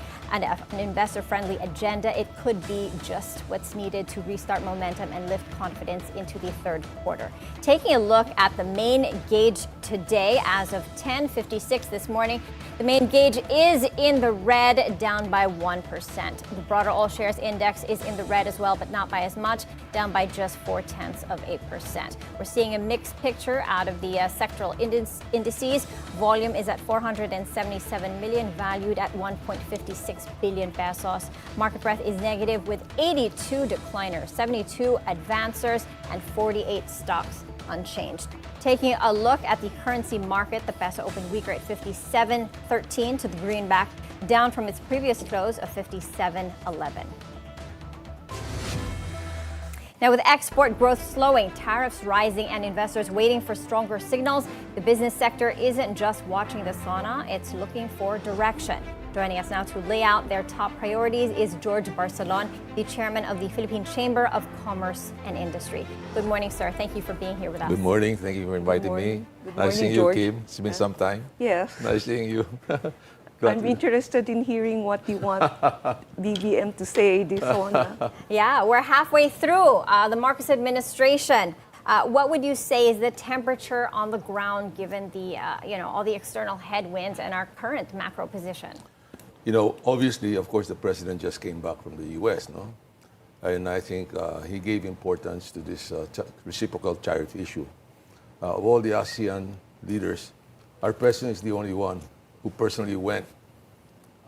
agenda, it could be just what's needed to restart momentum and lift confidence into the third quarter. Taking a look at the main gauge today, as of 10:56 this morning, the main gauge is in the red, down by 1%. The broader all shares index is in the red as well, but not by as much, down by just 0.4%. We're seeing a mixed picture out of the sectoral indices. Volume is at 477 million, valued at 1.56 billion pesos. Market breadth is negative with 82 decliners, 72 advancers, and 48 stocks unchanged. Taking a look at the currency market, the peso opened weaker at 57.13 to the greenback, down from its previous close of 57.11. Now, with export growth slowing, tariffs rising, and investors waiting for stronger signals, the business sector isn't just watching the SONA, it's looking for direction. Joining us now to lay out their top priorities is George Barcelon, the chairman of the Philippine Chamber of Commerce and Industry. Good morning, sir. Thank you for being here with us. Good morning. Thank you for inviting me. Good Nice seeing George. you, Kim. It's been some time. Yes. Nice seeing you. I'm interested in hearing what you want BBM to say this SONA. Yeah, we're halfway through the Marcos administration. What would you say is the temperature on the ground given the, all the external headwinds and our current macro position? Obviously, of course, the president just came back from the U.S., no? And I think he gave importance to this reciprocal tariff issue. Of all the ASEAN leaders, our president is the only one who personally went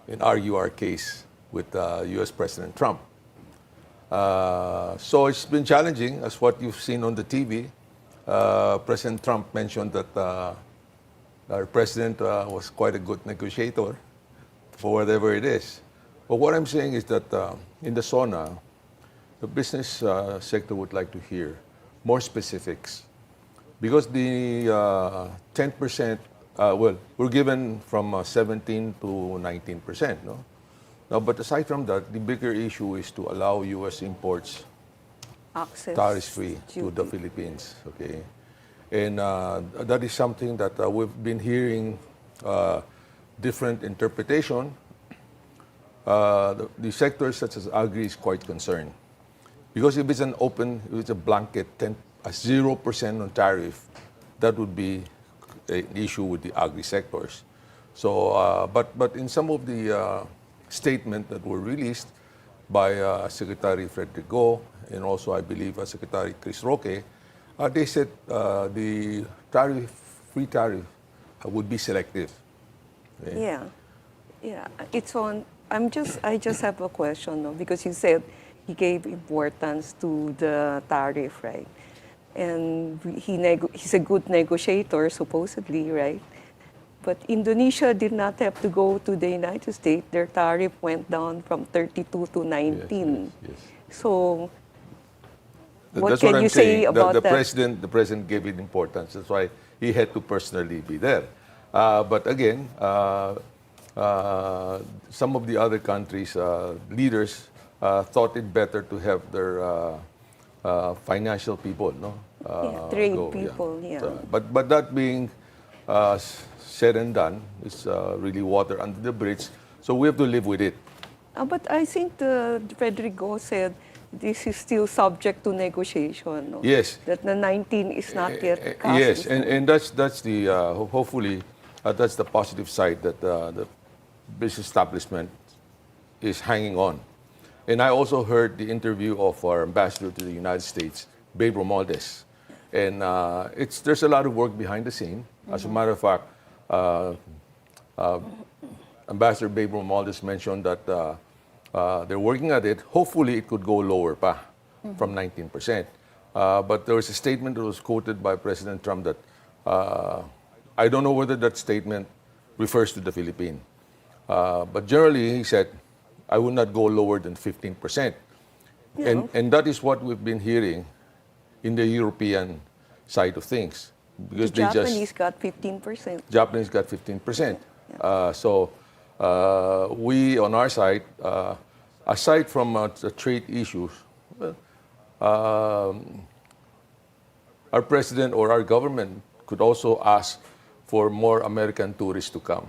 and argued our case with U.S. President Trump. So it's been challenging, as what you've seen on the TV. President Trump mentioned that our president was quite a good negotiator for whatever it is. But what I'm saying is that in the SONA, the business sector would like to hear more specifics. Because the 10%, well, we're given from 17 to 19%, no? Now, but aside from that, the bigger issue is to allow U.S. imports Access tariff-free to the duty. Philippines, okay? And that is something that we've been hearing different interpretation. The sectors such as agri is quite concerned. Because if it's an open, if it's a blanket 0% on tariff, that would be an issue with the agri sectors. So, but in some of the statements that were released by Secretary Ferdinand and also I believe Secretary Chris Roque, they said the free tariff would be selective. Okay? Yeah. It's on. I just have a question, no? Because you said he gave importance to the tariff, right? And he's a good negotiator, supposedly, right? But Indonesia did not have to go to the United States. Their tariff went down from 32 to 19. Yes. So, what That's can what I'm you saying. say about the that? The president gave it importance. That's why he had to personally be there. But again, some of the other countries' leaders thought it better to have their financial people, no? Trade go, people, yeah. So, but that being said and done, it's really water under the bridge. So we have to live with it. But I think Federico said this is still subject to negotiation. No? Yes. That the 19 is not yet cast. Yes, and that's the hopefully that's the positive side that the business establishment is hanging on. And I also heard the interview of our ambassador to the United States, Babe Romualdez. And there's a lot of work behind the scene. As a matter of fact, Ambassador Babe Romualdez mentioned that they're working at it. Hopefully, it could go lower pa, from 19%. But there was a statement that was quoted by President Trump that I don't know whether that statement refers to the Philippines. But generally, he said, I would not go lower than 15%. Yeah. And that is what we've been hearing in the European side of things. Because The Japanese got 15%. Japanese got 15%. So we, on our side, aside from the trade issues, our president or our government could also ask for more American tourists to come.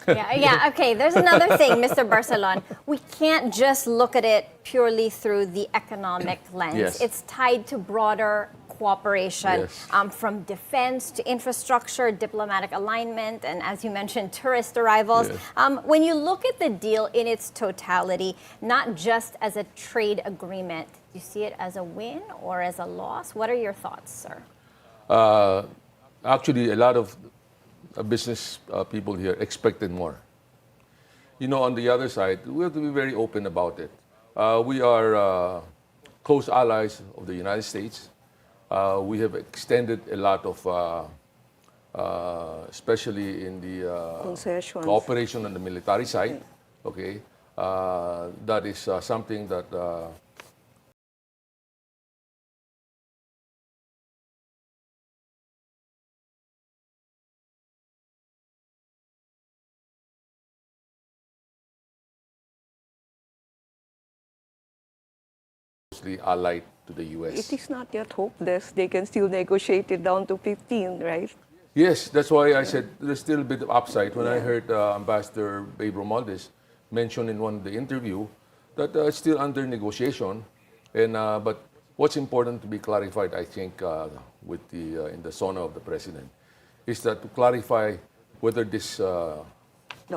Okay, there's another thing, Mr. Barcelon. We can't just look at it purely through the economic lens. Yes. It's tied to broader cooperation, Yes. from defense to infrastructure, diplomatic alignment, and as you mentioned, tourist arrivals. Yes. When you look at the deal in its totality, not just as a trade agreement, do you see it as a win or as a loss? What are your thoughts, sir? Actually, a lot of business people here expected more. You know, on the other side, we have to be very open about it. We are close allies of the United States. We have extended a lot of, especially in the Concessions. cooperation on the military side. Okay, that is something that closely allied to the U.S. It is not yet hopeless. They can still negotiate it down to 15, right? Yes, that's why I said there's still a bit of upside. When I heard Ambassador Babe Romualdez mention in one of the interview that it's still under negotiation, and but what's important to be clarified, I think, with the in the SONA of the president, is that to clarify whether this The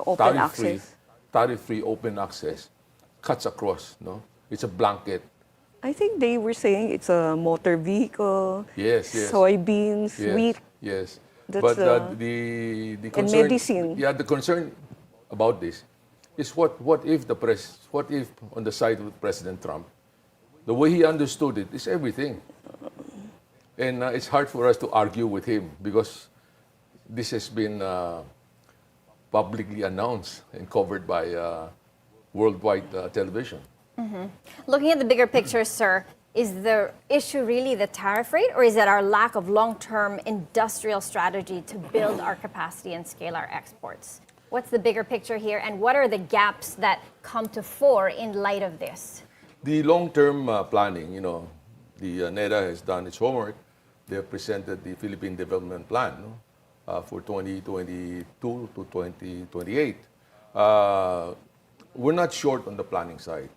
open access. tariff-free open access cuts across. No, it's a blanket. I think they were saying it's a motor vehicle, Yes. soybeans, Yes, wheat. yes. That's But the- the and concern, medicine. Yeah, the concern about this is what if on the side of President Trump, the way he understood it is everything. And it's hard for us to argue with him because this has been publicly announced and covered by worldwide television. Looking at the bigger picture, sir, is the issue really the tariff rate, or is it our lack of long-term industrial strategy to build our capacity and scale our exports? What's the bigger picture here, and what are the gaps that come to fore in light of this? The long-term planning, the NEDA has done its homework. They have presented the Philippine Development Plan for 2022 to 2028. We're not short on the planning side.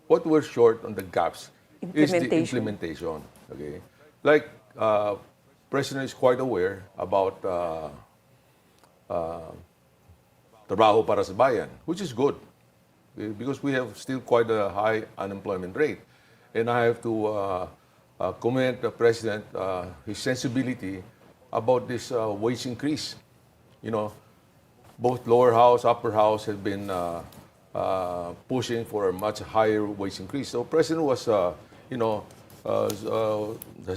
What we're short on the gaps is the implementation. Okay, like President is quite aware about trabaho para sa bayan, which is good because we have still quite a high unemployment rate, and I have to commend the President his sensibility about this wage increase. Both lower house, upper house have been pushing for a much higher wage increase. So President was, has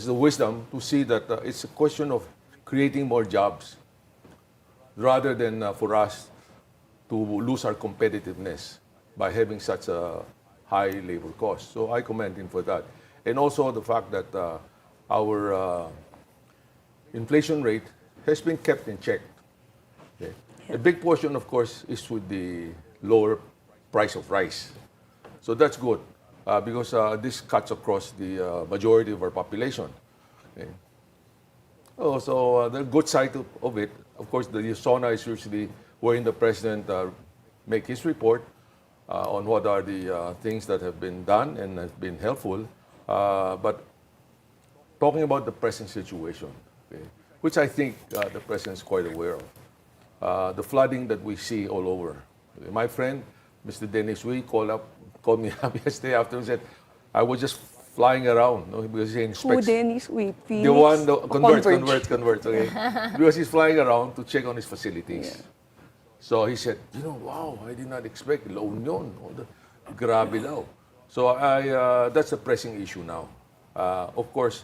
the wisdom to see that it's a question of creating more jobs rather than for us to lose our competitiveness by having such a high labor cost. So I commend him for that. And also the fact that our inflation rate has been kept in check. Okay. A big portion, of course, is with the lower price of rice. So that's good because this cuts across the majority of our population. Okay. So the good side of it, of course, the SONA is usually wherein the President make his report on what are the things that have been done and have been helpful. But talking about the present situation, okay, which I think the President is quite aware of, the flooding that we see all over. Okay. My friend, Mr. Dennis Wee, called me up yesterday after and said, I was just flying around because he inspects. Who Dennis Wee? The one, Converge, okay? Because he's flying around to check on his facilities. Yeah. So he said, wow, I did not expect La Union. Grabe daw. So that's a pressing issue now. Of course,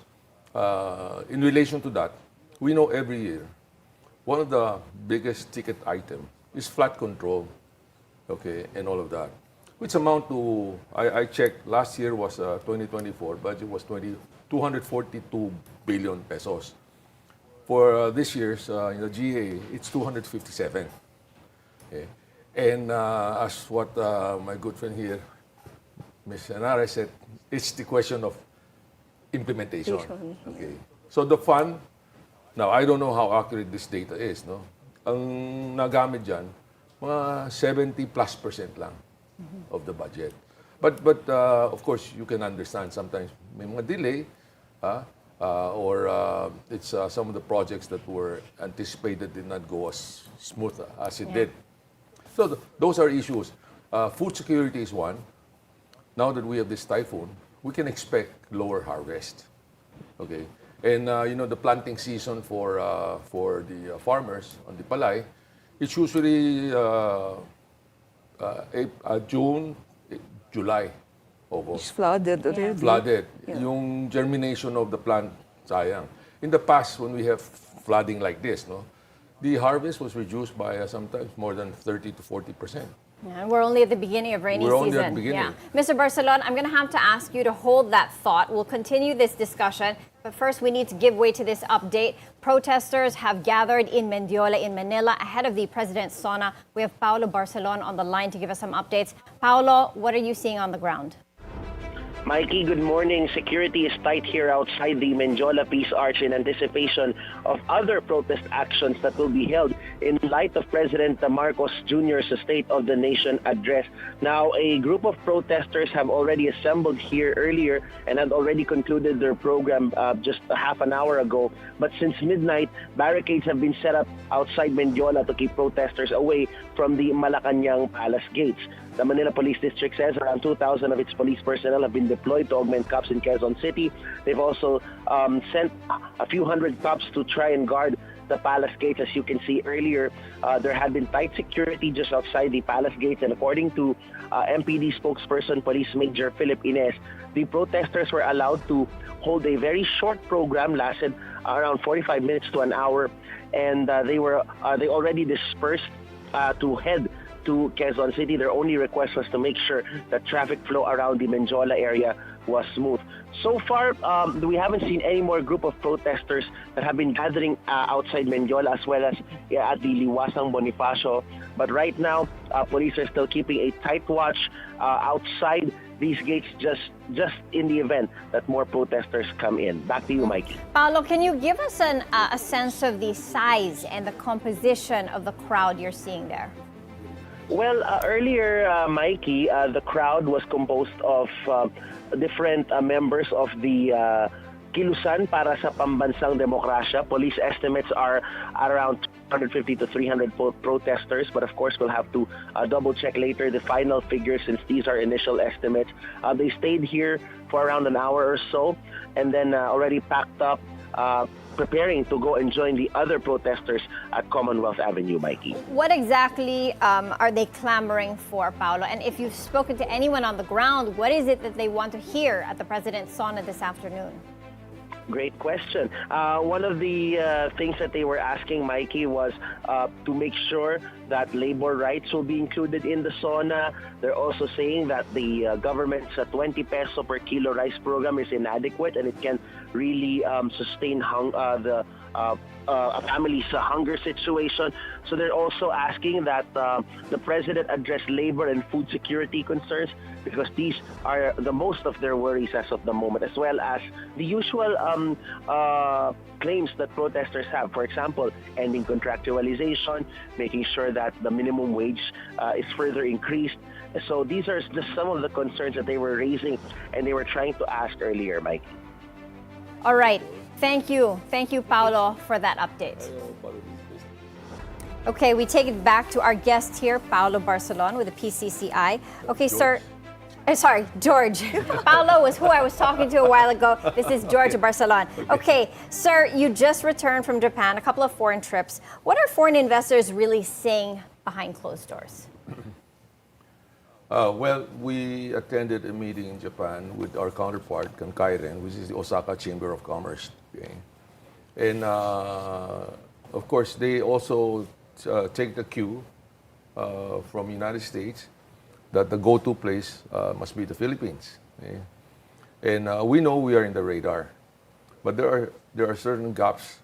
in relation to that, we know every year, one of the biggest ticket item is flood control, okay, and all of that, which amount to, I checked, last year was 2024, budget was 242 billion pesos. For this year's in the GA, it's 257. Okay. And as what my good friend here, Ms. Henares said, it's the question of implementation. Okay. So the fund, now I don't know how accurate this data is, no? Ang nagamit dyan, mga 70+% lang of the budget. But of course, you can understand sometimes may mga delay, or it's some of the projects that were anticipated did not go as smooth as it did. So those are issues. Food security is one. Now that we have this typhoon, we can expect lower harvest. Okay, and the planting season for the farmers on the palay, it's usually June, July, August. It's flooded already. Flooded. Yeah. Yung germination of the plant, sayang. In the past, when we have flooding like this, the harvest was reduced by sometimes more than 30 to 40%. Yeah, and we're only at the beginning of rainy season. Only at the beginning. Yeah. Mr. Barcelon, I'm going to have to ask you to hold that thought. We'll continue this discussion, but first we need to give way to this update. Protesters have gathered in Mendiola in Manila ahead of the President's SONA. We have Paolo Barcelon on the line to give us some updates. Paolo, what are you seeing on the ground? Maiki, good morning. Security is tight here outside the Mendiola Peace Arch in anticipation of other protest actions that will be held in light of President Marcos Jr.'s State of the Nation address. Now, a group of protesters have already assembled here earlier and had already concluded their program just a half an hour ago. But since midnight, barricades have been set up outside Mendiola to keep protesters away from the Malacanang Palace gates. The Manila Police District says around 2,000 of its police personnel have been deployed to augment cops in Quezon City. They've also sent a few hundred cops to try and guard the palace gates. As you can see earlier, there had been tight security just outside the palace gates, and according to MPD spokesperson Police Major Philip Ines, the protesters were allowed to hold a very short program, lasted around 45 minutes to an hour, and they already dispersed to head to Quezon City. Their only request was to make sure that traffic flow around the Menola area was smooth. So far, we haven't seen any more group of protesters that have been gathering outside Menola as well as at the Liwasang Bonifacio. But right now, police are still keeping a tight watch outside these gates just in the event that more protesters come in. Back to you, Mikey. Paolo, can you give us a sense of the size and the composition of the crowd you're seeing there? Well, earlier, Mikey, the crowd was composed of different members of the Kilusan para sa Pambansang Demokrasya. Police estimates are around 250 to 300 protesters, but of course we'll have to double check later the final figures since these are initial estimates. They stayed here for around an hour or so and then already packed up, preparing to go and join the other protesters at Commonwealth Avenue, Mikey. What exactly are they clamoring for, Paolo? And if you've spoken to anyone on the ground, what is it that they want to hear at the President's SONA this afternoon? Great question. One of the things that they were asking, Mikey, was to make sure that labor rights will be included in the SONA. They're also saying that the government's 20 peso per kilo rice program is inadequate and it can really sustain a family's hunger situation. So they're also asking that the president address labor and food security concerns because these are the most of their worries as of the moment, as well as the usual claims that protesters have. For example, ending contractualization, making sure that the minimum wage is further increased. So these are just some of the concerns that they were raising and they were trying to ask earlier, Mike. All right. Thank you. Thank you, Paolo, for that update. Okay, we take it back to our guest here, Paolo Barcelon with the PCCI. Okay, George. Sir. Sorry, George. Paolo was who I was talking to a while ago. This is George Barcelon. Okay, sir, you just returned from Japan, a couple of foreign trips. What are foreign investors really saying behind closed doors? Well, we attended a meeting in Japan with our counterpart, Kankairen, which is the Osaka Chamber of Commerce. Okay? And of course, they also take the cue from United States that the go-to place must be the Philippines. Okay? And we know we are in the radar, but there are certain gaps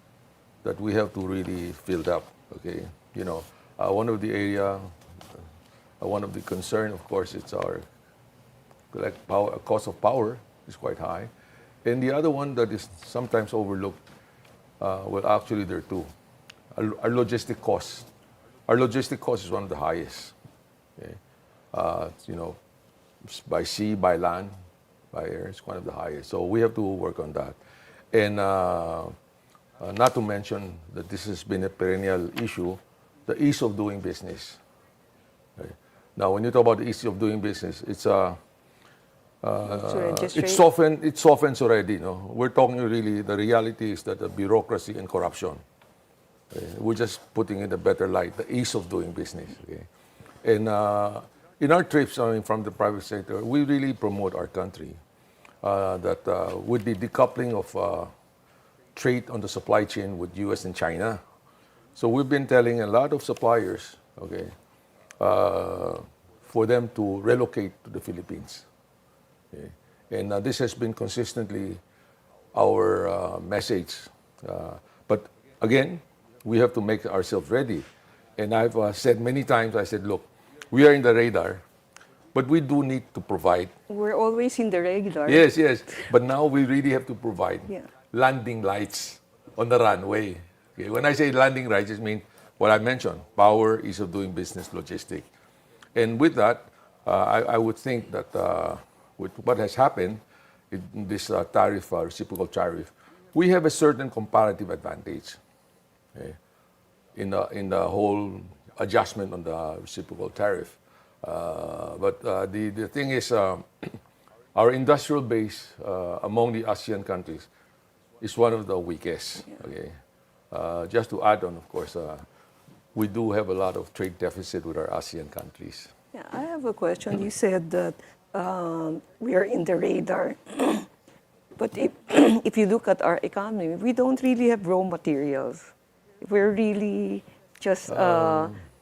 that we have to really fill up. Okay, you know, one of the concern, of course, it's our cost of power is quite high, and the other one that is sometimes overlooked. Well, actually, there are two. Our logistic costs. Our logistic cost is one of the highest. Okay? You know, by sea, by land, by air, it's one of the highest. So we have to work on that. And not to mention that this has been a perennial issue, the ease of doing business. Okay? Now, when you talk about the ease of doing business, it softens already. You know? We're talking really, the reality is that the bureaucracy and corruption. Okay? We're just putting in a better light, the ease of doing business. Okay? And in our trips, from the private sector, we really promote our country. That with the decoupling of trade on the supply chain with U.S. and China. So we've been telling a lot of suppliers, okay, for them to relocate to the Philippines. Okay? And this has been consistently our message. But again, we have to make ourselves ready. And I've said many times, I said, look, we are in the radar, but we do need to provide. We're always in the radar. Yes, yes. But now we really have to provide landing lights on the runway. Okay? When I say landing lights, it means what I mentioned, power, ease of doing business, logistic. And with that, I would think that with what has happened in this tariff, reciprocal tariff, we have a certain comparative advantage, okay, in the whole adjustment on the reciprocal tariff. But the thing is, our industrial base among the ASEAN countries is one of the weakest. Okay, Just to add on, of course, we do have a lot of trade deficit with our ASEAN countries. Yeah, I have a question. You said that we are in the radar, but if, if you look at our economy, we don't really have raw materials. We're really just,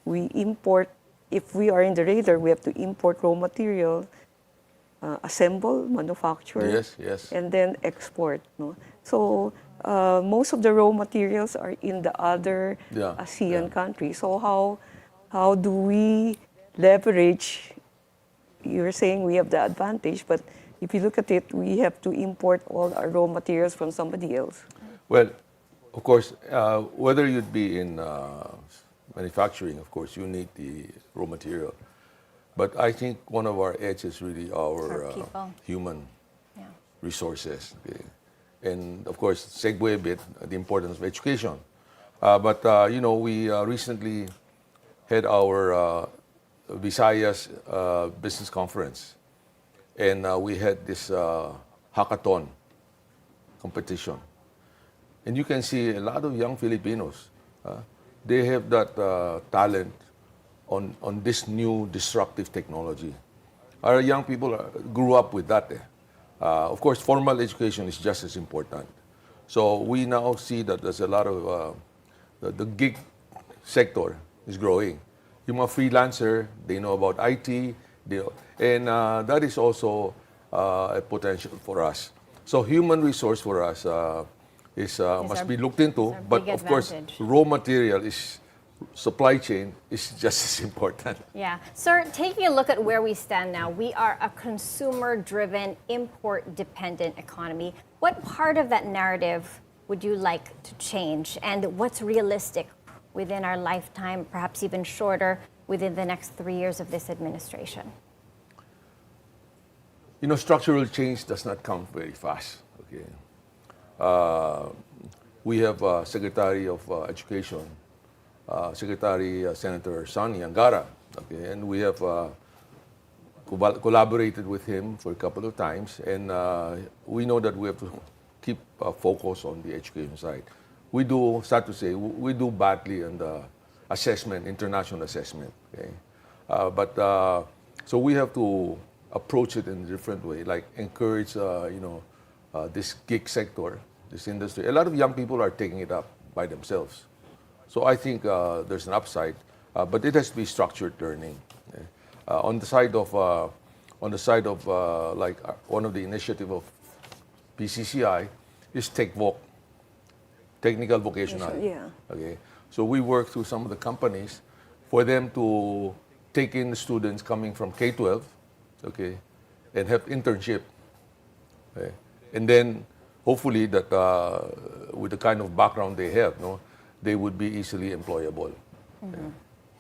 we import, if we are in the radar, we have to import raw material, assemble, manufacture, Yes. and then export. No? So most of the raw materials are in the other ASEAN countries. So how do we leverage? You're saying we have the advantage, but if you look at it, we have to import all our raw materials from somebody else. Well, of course, whether you'd be in manufacturing, of course, you need the raw material. But I think one of our edges is really our human resources. Okay? And of course, segue a bit the importance of education. But we recently had our Visayas business conference, and we had this hackathon competition. And you can see a lot of young Filipinos, they have that talent on this new disruptive technology. Our young people grew up with that. Of course, formal education is just as important. So we now see that there's a lot of, the gig sector is growing. Yung mga freelancer, they know about IT, and that is also a potential for us. So human resource for us must be looked into, but of course, raw material is, supply chain is just as important. Yeah. Sir, taking a look at where we stand now, we are a consumer-driven, import-dependent economy. What part of that narrative would you like to change? And what's realistic within our lifetime, perhaps even shorter, within the next 3 years of this administration? Structural change does not come very fast. Okay. We have Secretary of Education, Secretary Senator Sonny Angara, okay, and we have collaborated with him for a couple of times, and we know that we have to keep focus on the education side. We do, sad to say, we do badly on the assessment, international assessment. Okay, so we have to approach it in a different way, like encourage, this gig sector, this industry. A lot of young people are taking it up by themselves. So I think there's an upside, but it has to be structured learning. Okay? On the side of like one of the initiative of PCCI is TechVoc, technical vocational. Yeah. Okay. So we work through some of the companies for them to take in students coming from K-12, okay, and have internship. Okay? And then hopefully that with the kind of background they have, they would be easily employable. Mm-hmm.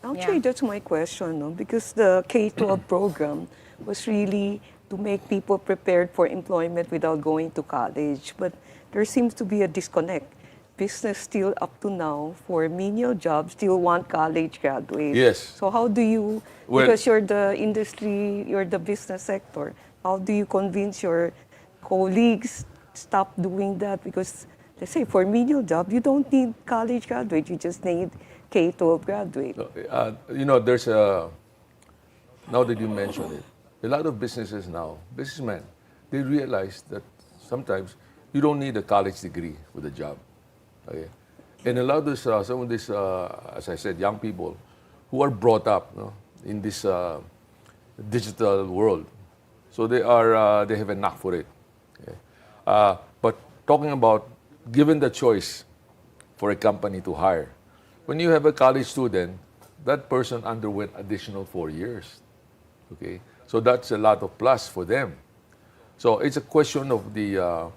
Actually, that's my question, because the K-12 program was really to make people prepared for employment without going to college. But there seems to be a disconnect. Business still up to now, for menial jobs, still want college graduates. Yes. So how do you, because you're the industry, you're the business sector, how do you convince your colleagues stop doing that? Because let's say for menial job, you don't need college graduate, you just need K-12 graduate. There's a, now that you mention it, a lot of businesses now, businessmen, they realize that sometimes you don't need a college degree for the job. Okay? And a lot of this, some of this, as I said, young people who are brought up in this digital world, so they have a knack for it. Okay? But talking about given the choice for a company to hire, when you have a college student, that person underwent additional 4 years. Okay, so that's a lot of plus for them. So it's a question of the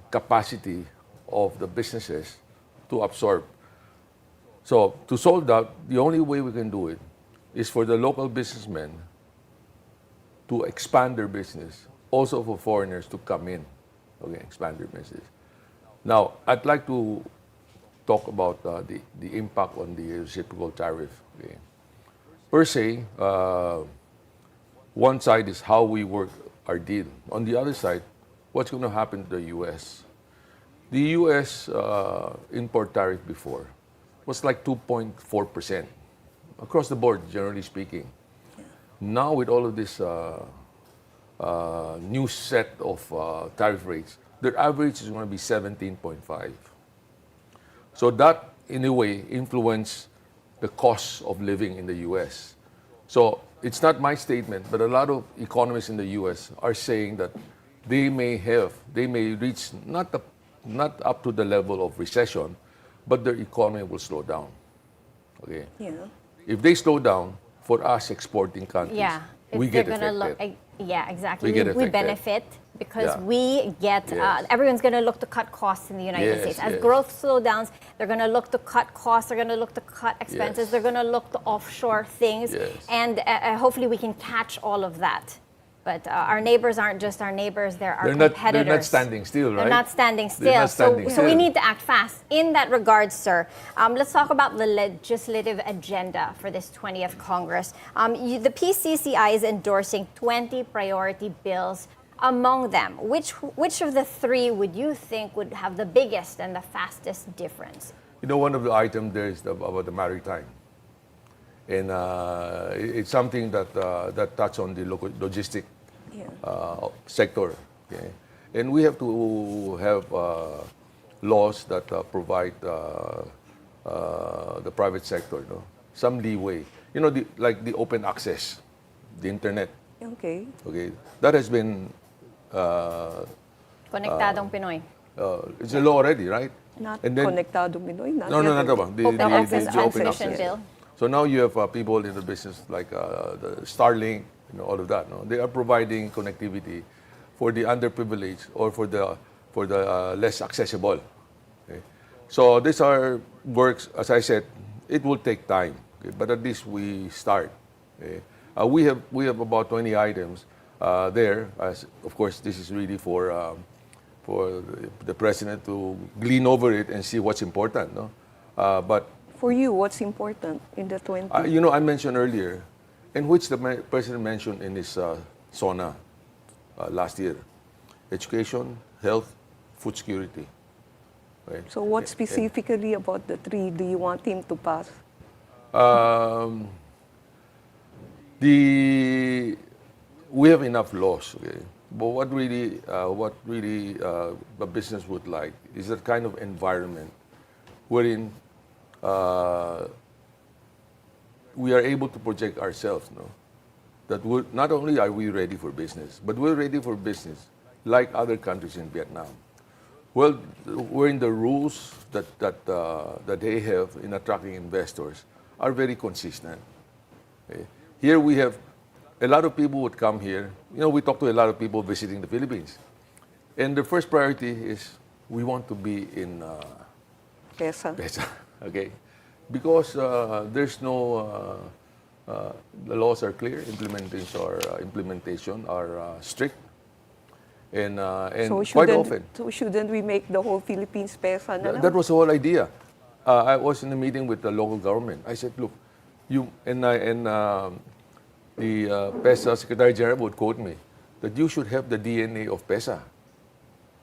capacity of the businesses to absorb. So to solve that, the only way we can do it is for the local businessmen to expand their business, also for foreigners to come in, okay, expand their business. Now, I'd like to talk about the impact on the reciprocal tariff. Okay. Per se, one side is how we work our deal. On the other side, what's going to happen to the U.S.? The U.S. Import tariff before was like 2.4% across the board, generally speaking. Now with all of this new set of tariff rates, their average is going to be 17.5. So that, in a way, influenced the cost of living in the U.S. So it's not my statement, but a lot of economists in the U.S. are saying that they may reach not up to the level of recession, but their economy will slow down. Okay. Yeah. If they slow down, for us exporting countries, Yeah, we if get they're gonna affected. yeah, exactly. We get We affected. benefit because Yeah. we get. Yes. Everyone's going to look to cut costs in the United Yes, States. As yes. growth slowdowns, they're going to look to cut costs. They're going to look to cut expenses. Yes. They're going to look to offshore things, Yes. and hopefully we can catch all of that. But our neighbors aren't just our neighbors; they're our competitors. They're not standing still, right? They're not standing still. They're not standing So we still. need to act fast. In that regard, sir, let's talk about the legislative agenda for this 20th Congress. The PCCI is endorsing 20 priority bills. Among them, which of the three would you think would have the biggest and the fastest difference? You know, one of the items there is about the maritime. And it's something that touch on the logistic sector. Okay? And we have to have laws that provide the private sector, you know, some leeway. You know, like the open access, the internet. Okay. Okay, that has been Konektadong Pinoy. it's a law already, right? Not And then- Konektado Pinoy. Not No, yet. not that one. Open access the open transition access. bill. So now you have people in the business like the Starlink, you know, all of that. No? They are providing connectivity for the underprivileged or for the less accessible. Okay? So these are works, as I said, it will take time, okay? But at least we start. Okay? We have about 20 items there. As of course, this is really for the president to glean over it and see what's important. No, but For you, what's important in the 20? you know, I mentioned earlier, and which the president mentioned in his SONA last year: education, health, food security. Right? So what specifically about the three do you want him to pass? We have enough laws, okay? But what really the business would like is that kind of environment wherein we are able to project ourselves, no? That not only are we ready for business, but we're ready for business like other countries in Vietnam. Well, wherein the rules that they have in attracting investors are very consistent. Okay? Here we have a lot of people would come here. You know, we talk to a lot of people visiting the Philippines, and the first priority is we want to be in Pesa. PESA, okay? Because there's no, the laws are clear, implementation are strict, and quite often. So shouldn't we make the whole Philippines Pesa na lang? That was the whole idea. I was in a meeting with the local government. I said, look, you the PESA Secretary General would quote me that you should have the DNA of PESA,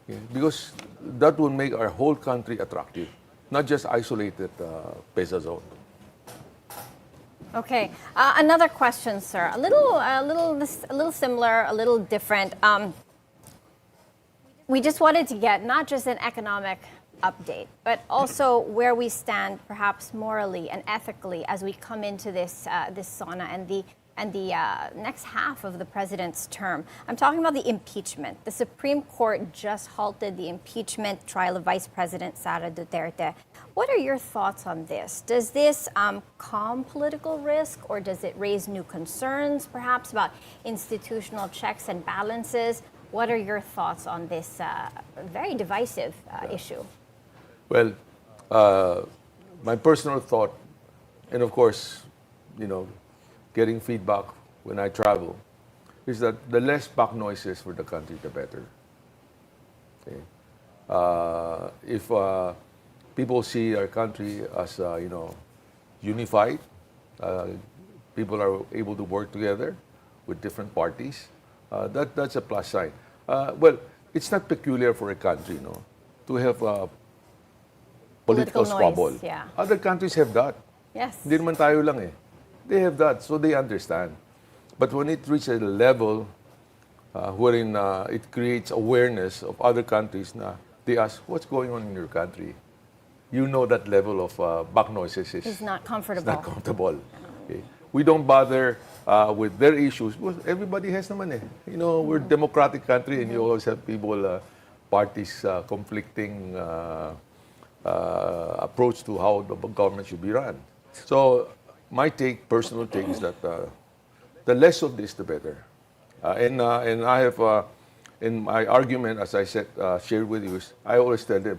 okay? Because that will make our whole country attractive, not just isolated PESA zone. Okay. Another question, sir. A little similar, a little different. We just wanted to get not just an economic update, but also where we stand, perhaps morally and ethically, as we come into this SONA and the next half of the president's term. I'm talking about the impeachment. The Supreme Court just halted the impeachment trial of Vice President Sara Duterte. What are your thoughts on this? Does this calm political risk, or does it raise new concerns, perhaps about institutional checks and balances? What are your thoughts on this very divisive issue? Well, my personal thought, and of course, you know, getting feedback when I travel, is that the less back noises for the country, the better. Okay? If people see our country as, you know, unified, people are able to work together with different parties, that's a plus sign. Well, it's not peculiar for a country, no? to have a political Political squabble. noise, yeah. Other countries have that. Yes. Hindi naman tayo lang eh. They have that, so they understand. But when it reaches a level wherein it creates awareness of other countries na they ask, what's going on in your country? You know that level of back noises is It's not comfortable. not comfortable. Okay? We don't bother with their issues. Well, everybody has naman eh. You know, we're a democratic country and you always have people, parties conflicting approach to how the government should be run. So my personal take is that the less of this, the better. And I have, in my argument, as I said, shared with you, I always tell them,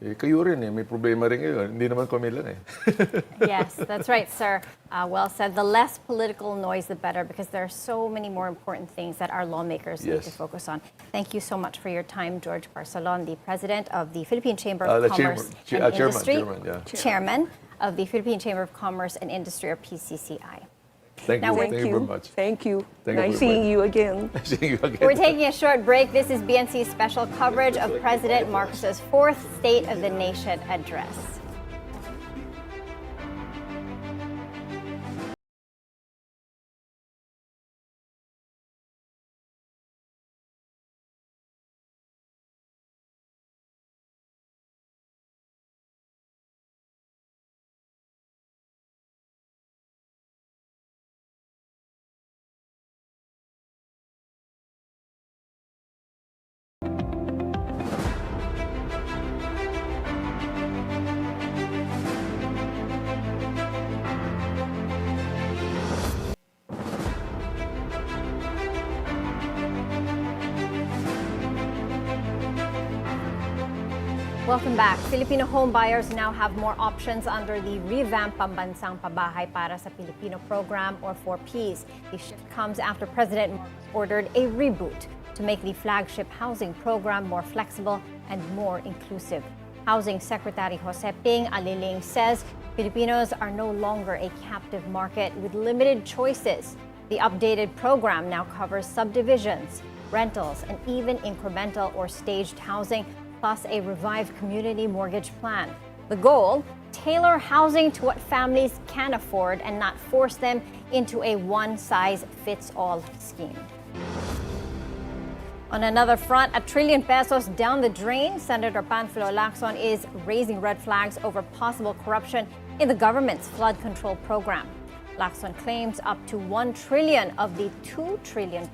kayo rin eh, may problema rin kayo. Hindi naman kami lang eh. Yes, that's right, sir. Well said. The less political noise, the better, because there are so many more important things that our lawmakers need to focus on. Thank you so much for your time, George Barcelon, the president of the Philippine Chamber of Commerce and Industry, chairman of the Philippine Chamber of Commerce and Industry, or PCCI. Thank you. Thank you very much. Thank you. Thank you Nice seeing you again. Seeing you again. We're taking a short break. This is BNC's special coverage of President Marcos's fourth State of the Nation address. Welcome back. Filipino home buyers now have more options under the revamped Pambansang Pabahay para sa Pilipino program, or 4Ps. The shift comes after President Marcos ordered a reboot to make the flagship housing program more flexible and more inclusive. Housing Secretary Jose Ping Aliling says Filipinos are no longer a captive market with limited choices. The updated program now covers subdivisions, rentals, and even incremental or staged housing, plus a revived community mortgage plan. The goal, tailor housing to what families can afford and not force them into a one-size-fits-all scheme. On another front, ₱1 trillion down the drain, Senator Panfilo Lacson is raising red flags over possible corruption in the government's flood control program. Lacson claims up to ₱1 trillion of the ₱2 trillion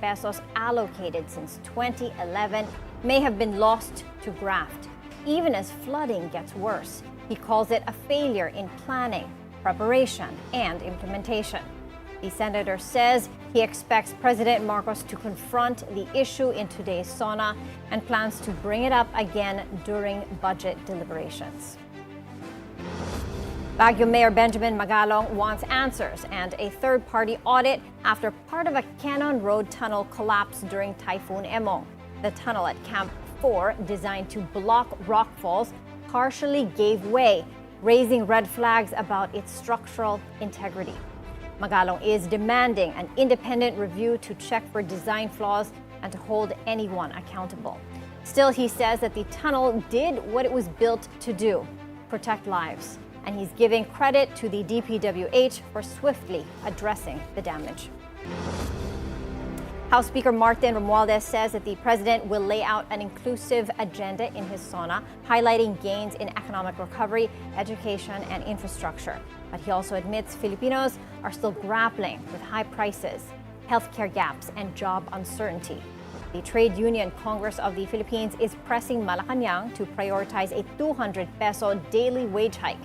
allocated since 2011 may have been lost to graft. Even as flooding gets worse, he calls it a failure in planning, preparation, and implementation. The senator says he expects President Marcos to confront the issue in today's SONA and plans to bring it up again during budget deliberations. Baguio Mayor Benjamin Magalong wants answers and a third-party audit after part of a Cannon Road tunnel collapsed during Typhoon Emong. The tunnel at Camp 4, designed to block rockfalls, partially gave way, raising red flags about its structural integrity. Magalong is demanding an independent review to check for design flaws and to hold anyone accountable. Still, he says that the tunnel did what it was built to do, protect lives. And he's giving credit to the DPWH for swiftly addressing the damage. House Speaker Martin Romualdez says that the president will lay out an inclusive agenda in his SONA, highlighting gains in economic recovery, education, and infrastructure. But he also admits Filipinos are still grappling with high prices, healthcare gaps, and job uncertainty. The Trade Union Congress of the Philippines is pressing Malacanang to prioritize a ₱200 daily wage hike.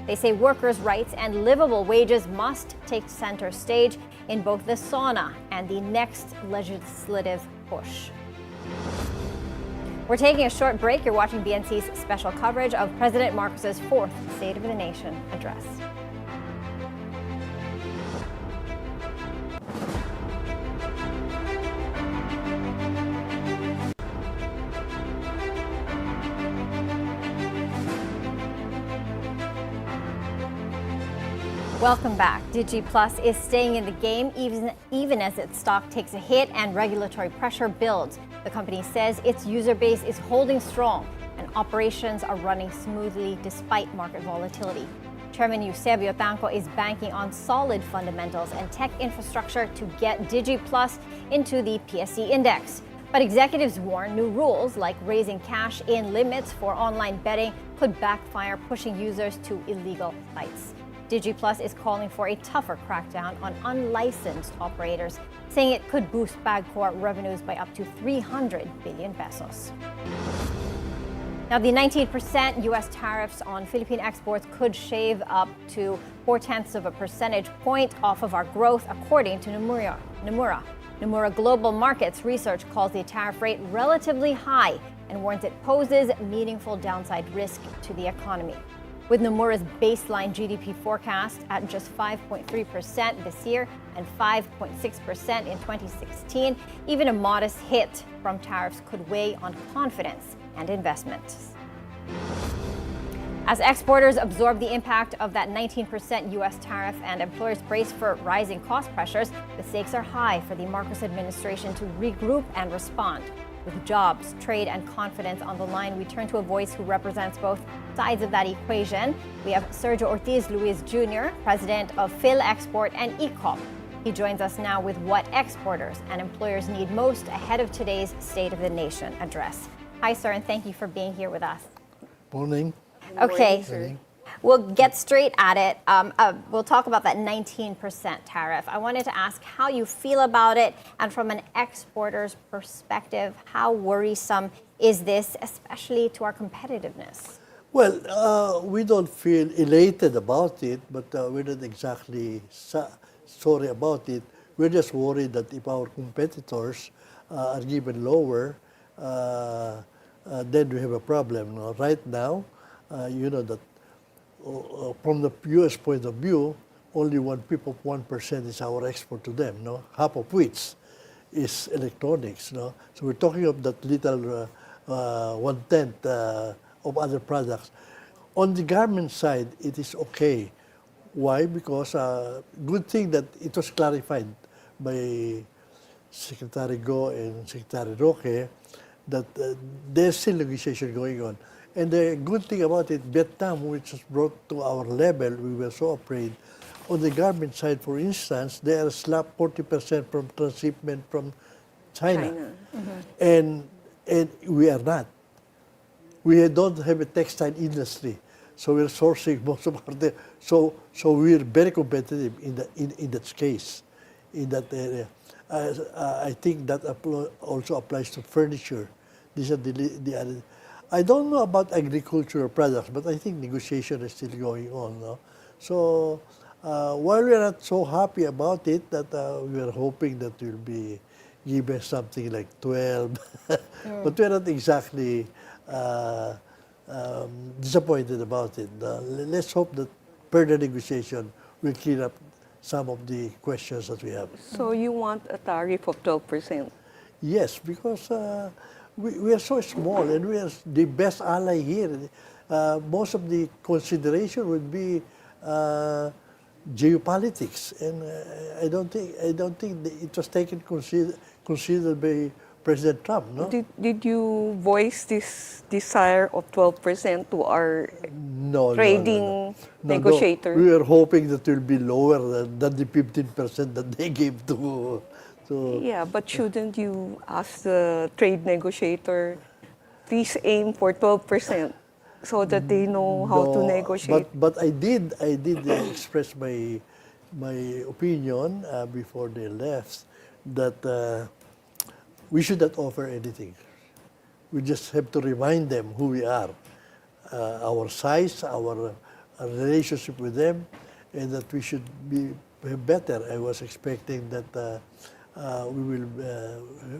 They say workers' rights and livable wages must take center stage in both the SONA and the next legislative push. We're taking a short break. You're watching BNC's special coverage of President Marcos's fourth State of the Nation address. Welcome back. Digi Plus is staying in the game even as its stock takes a hit and regulatory pressure builds. The The company says its user base is holding strong and operations are running smoothly despite market volatility. Chairman Eusebio Tanco is banking on solid fundamentals and tech infrastructure to get DigiPlus into the PSE index. But executives warn new rules like raising cash-in limits for online betting could backfire, pushing users to illegal sites. DigiPlus is calling for a tougher crackdown on unlicensed operators, saying it could boost Bagcor revenues by up to 300 billion pesos. Now, the 19% U.S. tariffs on Philippine exports could shave up to 0.4 of a percentage point off of our growth, according to Nomura. Nomura Global Markets Research calls the tariff rate relatively high and warns it poses meaningful downside risk to the economy. With Nomura's baseline GDP forecast at just 5.3% this year and 5.6% in 2016, even a modest hit from tariffs could weigh on confidence and investments. As exporters absorb the impact of that 19% U.S. tariff and employers brace for rising cost pressures, the stakes are high for the Marcos administration to regroup and respond. With jobs, trade, and confidence on the line, we turn to a voice who represents both sides of that equation. We have Sergio Ortiz Luis Jr., president of PhilExport and ECOP. He joins us now with what exporters and employers need most ahead of today's State of the Nation address. Hi, sir, and thank you for being here with us. Morning. Okay, we'll get straight at it. We'll talk about that 19% tariff. I wanted to ask how you feel about it, and from an exporter's perspective, how worrisome is this, especially to our competitiveness? Well, we don't feel elated about it, but we're not exactly sorry about it. We're just worried that if our competitors are given lower, then we have a problem. Right now, you know that from the U.S. point of view, only 1% is our export to them, no? Half of which is electronics. No? So we're talking of that little 1/10 of other products. On the garment side, it is okay. Why? Because good thing that it was clarified by Secretary Go and Secretary Roque that there's still negotiation going on. And the good thing about it, Vietnam, which was brought to our level, we were so afraid. On the garment side, for instance, they are slapped 40% from transshipment from China. And we are not. We don't have a textile industry, so we're sourcing most of our. So we're very competitive in that case, in that area. I think that also applies to furniture. These are the other. I don't know about agricultural products, but I think negotiation is still going on. No? So while we're not so happy about it, that we are hoping that we'll be given something like 12, but we're not exactly disappointed about it. Let's hope that further negotiation will clear up some of the questions that we have. So you want a tariff of 12%? Yes, because we are so small and we are the best ally here. Most of the consideration would be geopolitics, and I don't think it was taken considered by President Trump. No. Did you voice this desire of 12% to our trading negotiator? No. We were hoping that it will be lower than the 15% that they gave to. Yeah, but shouldn't you ask the trade negotiator, please aim for 12% so that they know how to negotiate? But I did express my opinion before they left that we should not offer anything. We just have to remind them who we are, our size, our relationship with them, and that we should be better. I was expecting that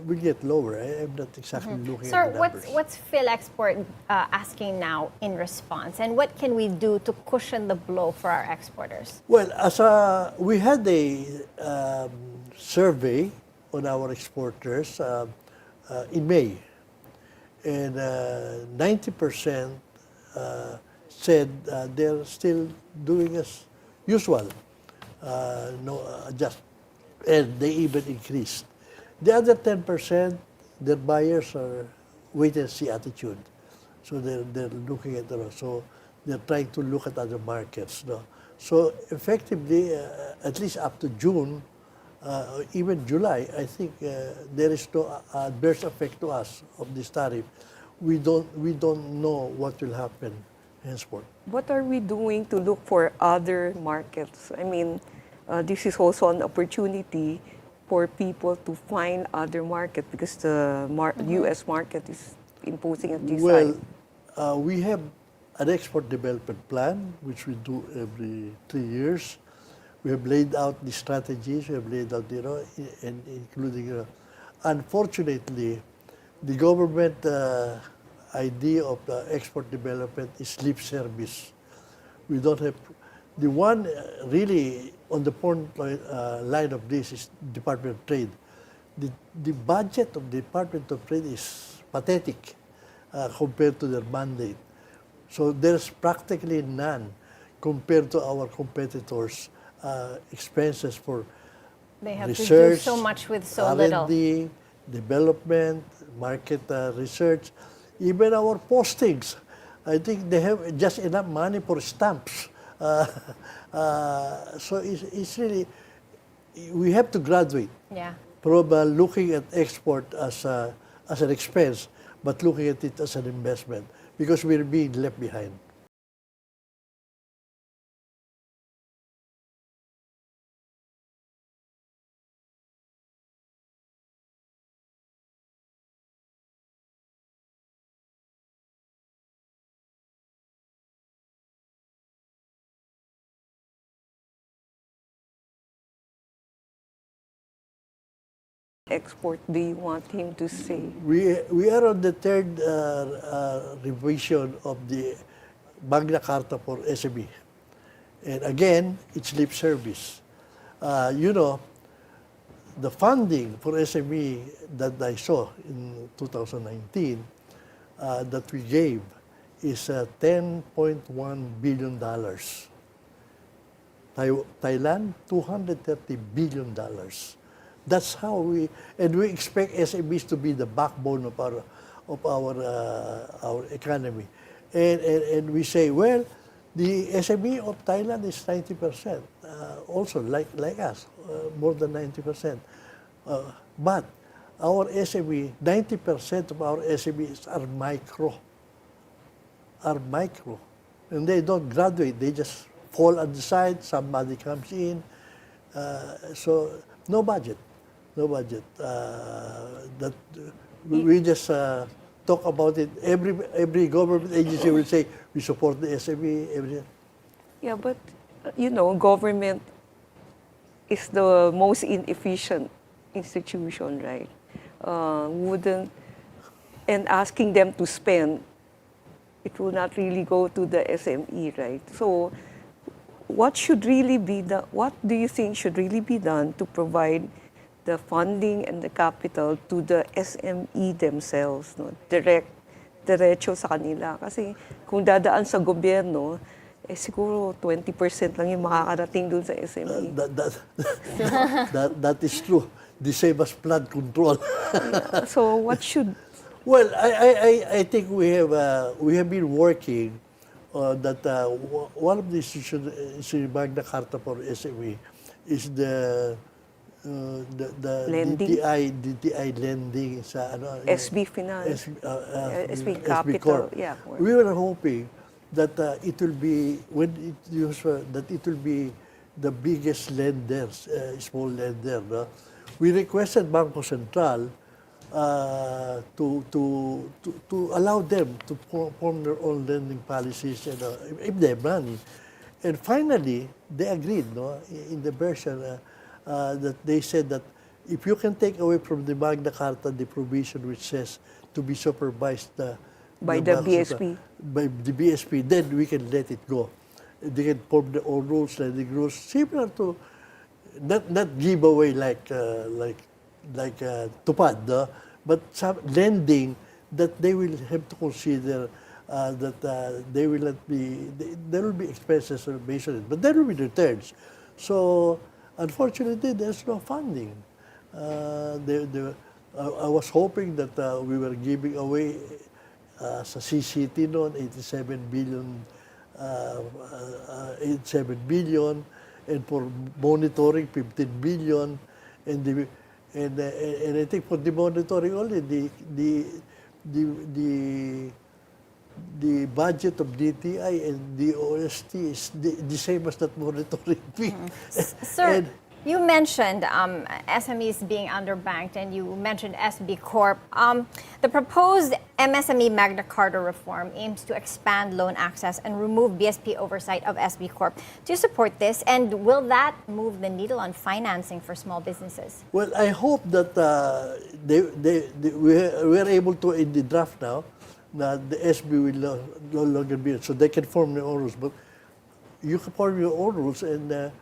we get lower. I'm not exactly looking at the numbers. Sir, what's PhilExport asking now in response, and what can we do to cushion the blow for our exporters? Well, we had a survey on our exporters in May, and 90% said they're still doing as usual. And they even increased. The other 10% their buyers are wait-and-see attitude. So they're looking at so they're trying to look at other markets. No? So effectively, at least up to June, even July, I think there is no adverse effect to us of this tariff. We don't know what will happen henceforth. What are we doing to look for other markets? I mean, this is also an opportunity for people to find other market because the U.S. market is imposing a this Well, side. we have an export development plan, which we do every 3 years. We have laid out the strategies. We have laid out, and including, unfortunately, the government idea of export development is lip service. We don't have, the one really on the front line of this is Department of Trade. The budget of the Department of Trade is pathetic compared to their mandate. So there's practically none compared to our competitors' expenses for They have research, to do so much with so little. R&D, development, market research, even our postings. I think they have just enough money for stamps. So it's really, we have to graduate Yeah. from looking at export as an expense, but looking at it as an investment because we're being left behind. Export do you want him to say? We are on the third revision of the Magna Carta for SME. And again, it's lip service. The funding for SME that I saw in 2019 that we gave is $10.1 billion. Thailand, $230 billion. That's how we expect SMEs to be the backbone of our economy. And we say, well, the SME of Thailand is 90%, also like us, more than 90%. But our SME, 90% of our SMEs are micro. And they don't graduate, they just fall on the side, somebody comes in. So no budget. That we just talk about it. Every government agency will say we support the SME. Everything. Yeah, but government is the most inefficient institution, right? And asking them to spend, it will not really go to the SME, right? So, what do you think should really be done to provide the funding and the capital to the SME themselves, no? Diretso sa kanila. Kasi kung dadaan sa gobyerno, siguro 20% lang yung makakarating dun sa SME. That is true. The same as flood control. So what should... Well, I think we have been working that one of the institutions in Magna Carta for SME is the lending? DTI lending sa SB Finance, SB Capital. Yeah. We were hoping that it will be the biggest lenders, small lender. No? We requested Bangko Sentral to allow them to form their own lending policies if they have money. And finally, they agreed, in the version that they said that if you can take away from the Magna Carta the provision which says to be supervised by the BSP. By the BSP, then we can let it go. They can form their own rules, lending rules, similar to not giveaway like Tupad, but some lending that they will have to consider that there will be expenses based on it, but there will be returns. So unfortunately, there's no funding. I was hoping that we were giving away sa CCT noon 87 billion, and for monitoring 15 billion, and and I think for the monitoring only the budget of DTI and the OST is the same as that monitoring fee. Sir, you mentioned SMEs being underbanked, and you mentioned SB Corp. The proposed MSME Magna Carta reform aims to expand loan access and remove BSP oversight of SB Corp. Do you support this, and will that move the needle on financing for small businesses? Well, I hope that we're able to, in the draft now, that the SB will no longer be, so they can form their own rules. But you can form your own rules, and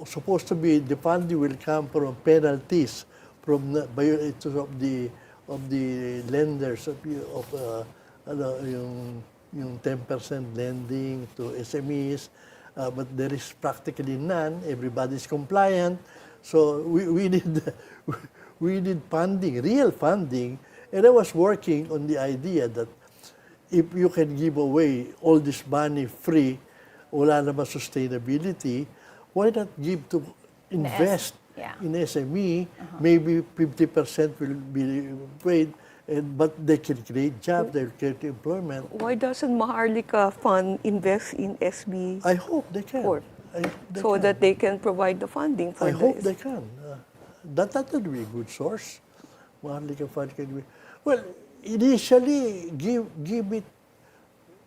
supposed to be the funding will come from penalties from the of the lenders of yung 10% lending to SMEs, but there is practically none. Everybody's compliant, so we need funding, real funding. And I was working on the idea that if you can give away all this money free, wala naman sustainability, why not give to invest in SME? Maybe 50% will be paid, but they can create jobs, they will create employment. Why doesn't Maharlika Fund invest in SB? I hope they can. Corp, so that they can provide the funding for I this. hope they can. That would be a good source. Maharlika Fund can be. Well, initially, give it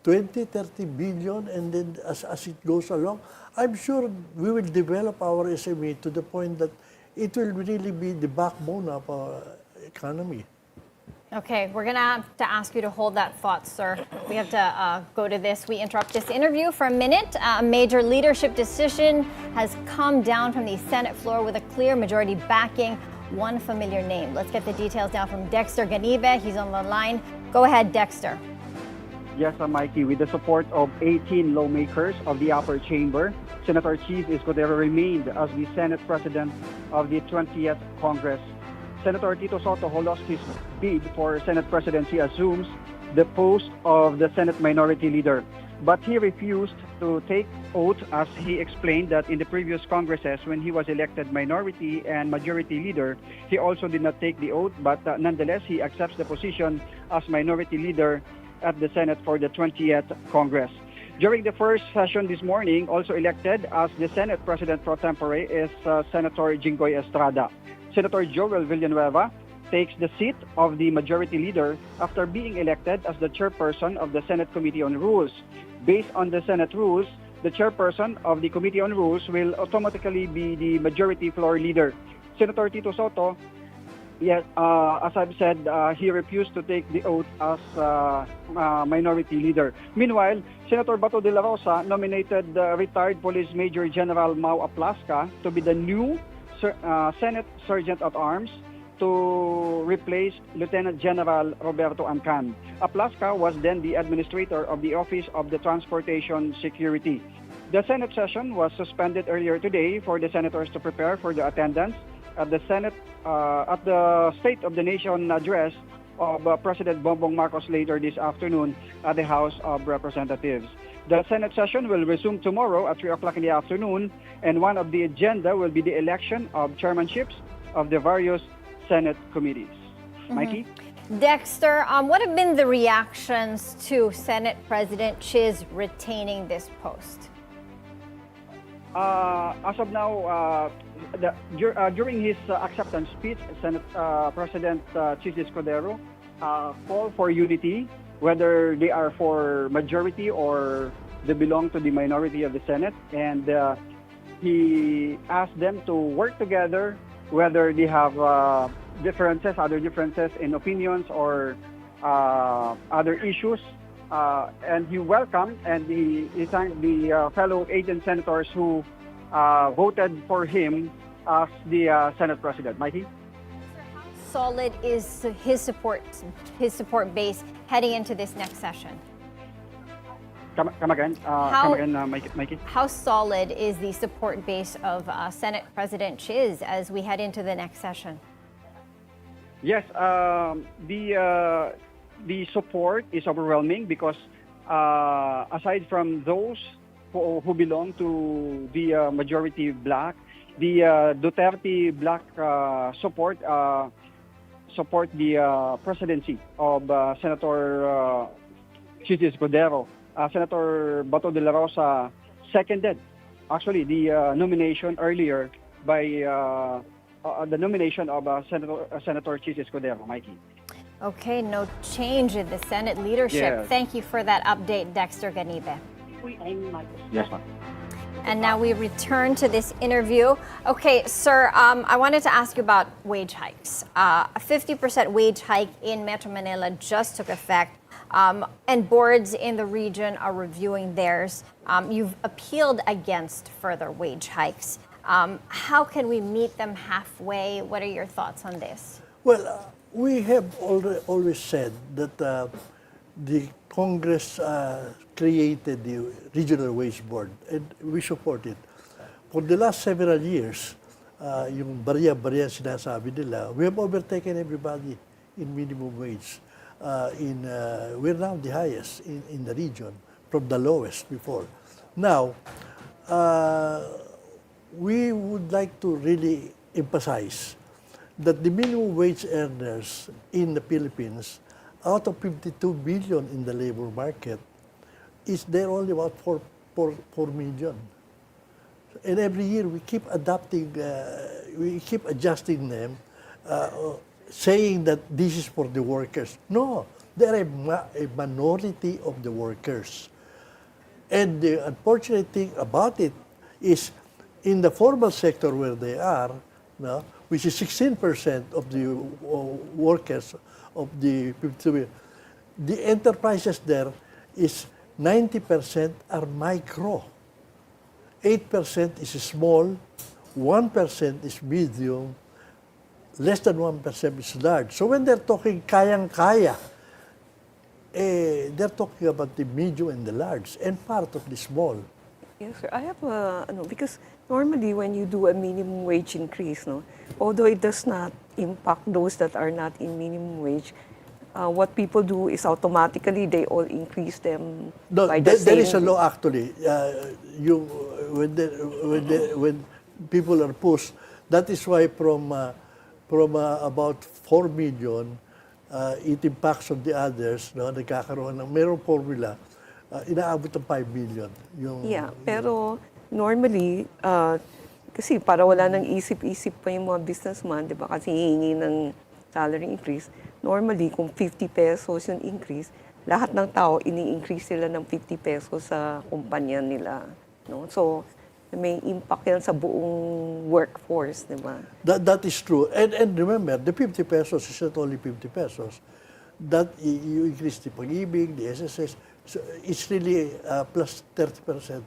20, 30 billion, and then as it goes along, I'm sure we will develop our SME to the point that it will really be the backbone of our economy. Okay, we're going to have to ask you to hold that thought, sir. We have to go to this. We interrupt this interview for a minute. A major leadership decision has come down from the Senate floor with a clear majority backing one familiar name. Let's get the details now from Dexter Ganive. He's on the line. Go ahead, Dexter. Yes, Maiki, with the support of 18 lawmakers of the upper chamber, Senator Cheese Escudero remained as the Senate President of the 20th Congress. Senator Tito Soto, who lost his bid for Senate presidency, assumes the post of the Senate Minority Leader. But he refused to take oath, as he explained that in the previous Congresses, when he was elected Minority and Majority Leader, he also did not take the oath, but nonetheless, he accepts the position as Minority Leader at the Senate for the 20th Congress. During the first session this morning, also elected as the Senate President pro tempore is Senator Jinggoy Estrada. Senator Joel Villanueva takes the seat of the Majority Leader after being elected as the chairperson of the Senate Committee on Rules. Based on the Senate rules, the chairperson of the Committee on Rules will automatically be the Majority Floor Leader. Senator Tito Soto, yes, as I've said, he refused to take the oath as Minority Leader. Meanwhile, Senator Bato de la Rosa nominated retired Police Major General Mau Aplasca to be the new Senate Sergeant at Arms to replace Lieutenant General Roberto Ancan. Aplasca was then the administrator of the Office of the Transportation Security. The Senate session was suspended earlier today for the senators to prepare for the attendance at the Senate at the State of the Nation address of President Bongbong Marcos later this afternoon at the House of Representatives. The Senate session will resume tomorrow at 3 o'clock in the afternoon, and one of the agenda will be the election of chairmanships of the various Senate committees. Mikey? Dexter, what have been the reactions to Senate President Chiz retaining this post? As of now, during his acceptance speech, Senate President Chiz Escudero called for unity, whether they are for majority or they belong to the minority of the Senate, and he asked them to work together, whether they have other differences in opinions or other issues. And he welcomed and he thanked the fellow 18 senators who voted for him as the Senate President. Mikey? How solid is his support base heading into this next session? Come again, Mikey. How solid is the support base of Senate President Chiz as we head into the next session? Yes, the support is overwhelming because aside from those who belong to the majority black, the Duterte black support the presidency of Senator Chis Escudero. Senator Bato de la Rosa seconded actually the nomination earlier by the nomination of Senator Chis Escudero, Mikey. Okay, no change in the Senate leadership. Yes. Thank you for that update, Dexter Ganibe. Yes, ma'am. And now we return to this interview. Okay, sir, I wanted to ask you about wage hikes. A 50% wage hike in Metro Manila just took effect, and boards in the region are reviewing theirs. You've appealed against further wage hikes. How can we meet them halfway? What are your thoughts on this? Well, we have always said that the Congress created the Regional Wage Board, and we support it. For the last several years, yung barya-barya sinasabi nila, we have overtaken everybody in minimum wage. We're now the highest in the region from the lowest before. Now, we would like to really emphasize that the minimum wage earners in the Philippines, out of 52 million in the labor market, is there only about 4 million. And every year we keep adapting, we keep adjusting them, saying that this is for the workers. No, they're a minority of the workers. And the unfortunate thing about it is in the formal sector where they are, no, which is 16% of the workers of the 52 million, the enterprises there is 90% are micro. 8% is small, 1% is medium, less than 1% is large. So when they're talking kayang-kaya, they're talking about the medium and the large and part of the small. Yes, sir. I have because normally when you do a minimum wage increase, no, although it does not impact those that are not in minimum wage, what people do is automatically they all increase them by the same. There is a law actually. When people are pushed, that is why from about 4 million, it impacts on the others. No, nagkakaroon ng merong formula. Inaabot ng 5 million. Pero normally, kasi para wala nang isip-isip pa yung mga businessman, di ba? Kasi hihingi ng salary increase. Normally, kung 50 pesos yung increase, lahat ng tao, ini-increase sila ng 50 pesos sa kumpanya nila. No? So, may impact yan sa buong workforce, di ba? That is true. And remember, the 50 pesos is not only 50 pesos. That you increase the pag-ibig, the SSS, so it's really plus 30%.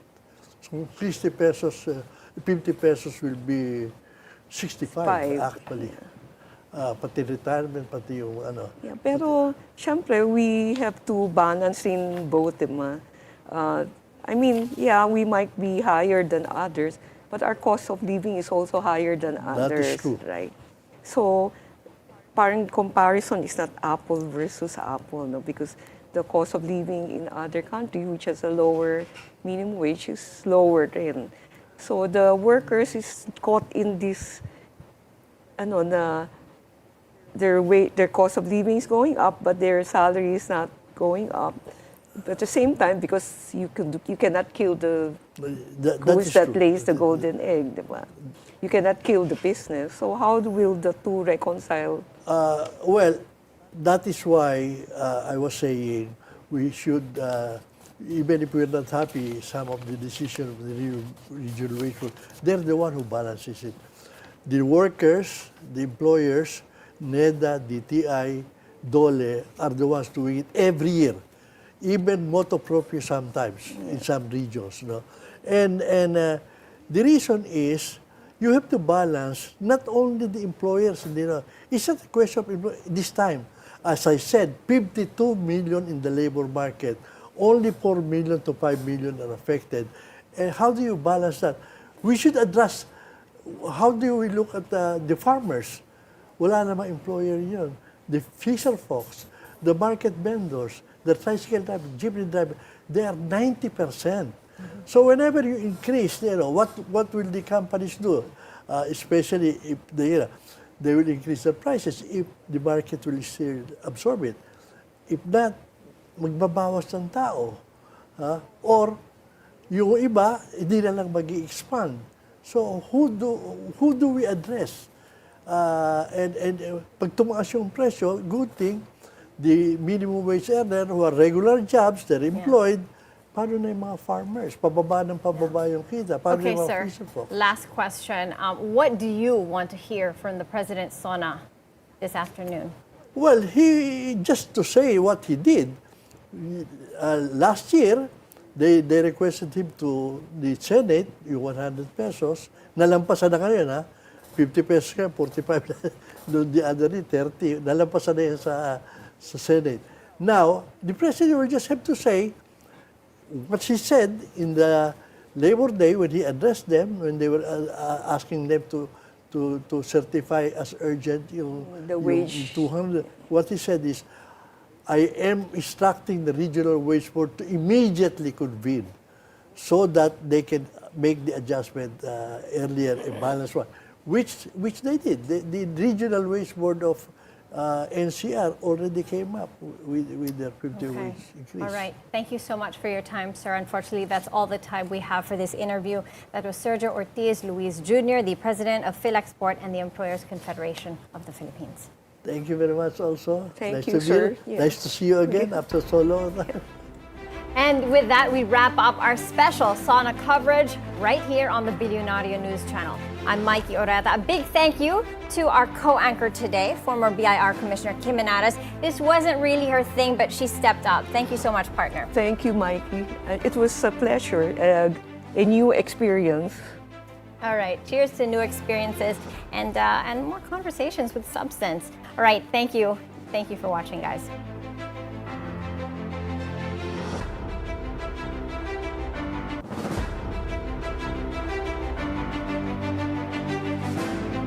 So 50 pesos will be 65 actually. Pati retirement, pati yung ano. Yeah, pero syempre we have to balance in both them. I mean, yeah, we might be higher than others, but our cost of living is also higher than others, That is true. right? So, parang comparison is not apple versus apple, no? Because the cost of living in other country, which has a lower minimum wage, is lower rin. So the workers is caught in this, their cost of living is going up, but their salary is not going up. But at the same time, because you cannot kill the goose that lays the golden egg, diba? You cannot kill the business. So how will the two reconcile? Well, that is why I was saying we should, even if we're not happy, some of the decision of the regional wage board, they're the one who balances it. The workers, the employers, NEDA, DTI, DOLE are the ones doing it every year. Even motu proprio sometimes in some regions. No? And the reason is you have to balance not only the employers, it's not a question of this time. As I said, 52 million in the labor market, only 4 million to 5 million are affected. And how do you balance that? We should address, how do we look at the farmers? wala namang employer yun. The fisher folks, the market vendors, the tricycle driver, jeepney driver, they are 90%. So whenever you increase, what will the companies do? Especially if they will increase the prices if the market will still absorb it. If not, magbabawas ng tao. Or yung iba, hindi na lang mag-i-expand. So who do we address? Pag tumaas yung presyo, good thing, the minimum wage earner who are regular jobs, they're employed, paano na yung mga farmers? Pababa yung kita. Paano Okay, yung mga sir. fisher folk? Last question. What do you want to hear from the President SONA this afternoon? Well, just to say what he did, last year, they requested him to the Senate, yung 100 pesos, nalampasan na ngayon, 50 pesos ka, 45, doon the other 30, nalampasan na yan sa Senate. Now, the President will just have to say what he said in the Labor Day when he addressed them, when they were asking them to certify as urgent The wage. yung 200. What he said is, I am instructing the regional wage board to immediately convene so that they can make the adjustment earlier, a balanced one, which they did. The regional wage board of NCR already came up with their 50 wage increase. All right. Thank you so much for your time, sir. Unfortunately, that's all the time we have for this interview. That was Sergio Ortiz Luis Jr., the president of PhilExport and the Employers Confederation of the Philippines. Thank you very much also. Thank nice you, to sir. meet you. Nice to see you again after so long. And with that, we wrap up our special SONA coverage right here on the Bilyonaryo News Channel. I'm Maiki Oreta. A big thank you to our co-anchor today, former BIR Commissioner Kim Henares. This wasn't really her thing, but she stepped up. Thank you so much, partner. Thank you, Mikey. It was a pleasure, a new experience. All right. Cheers to new experiences and more conversations with substance. All right. Thank you. Thank you for watching, guys.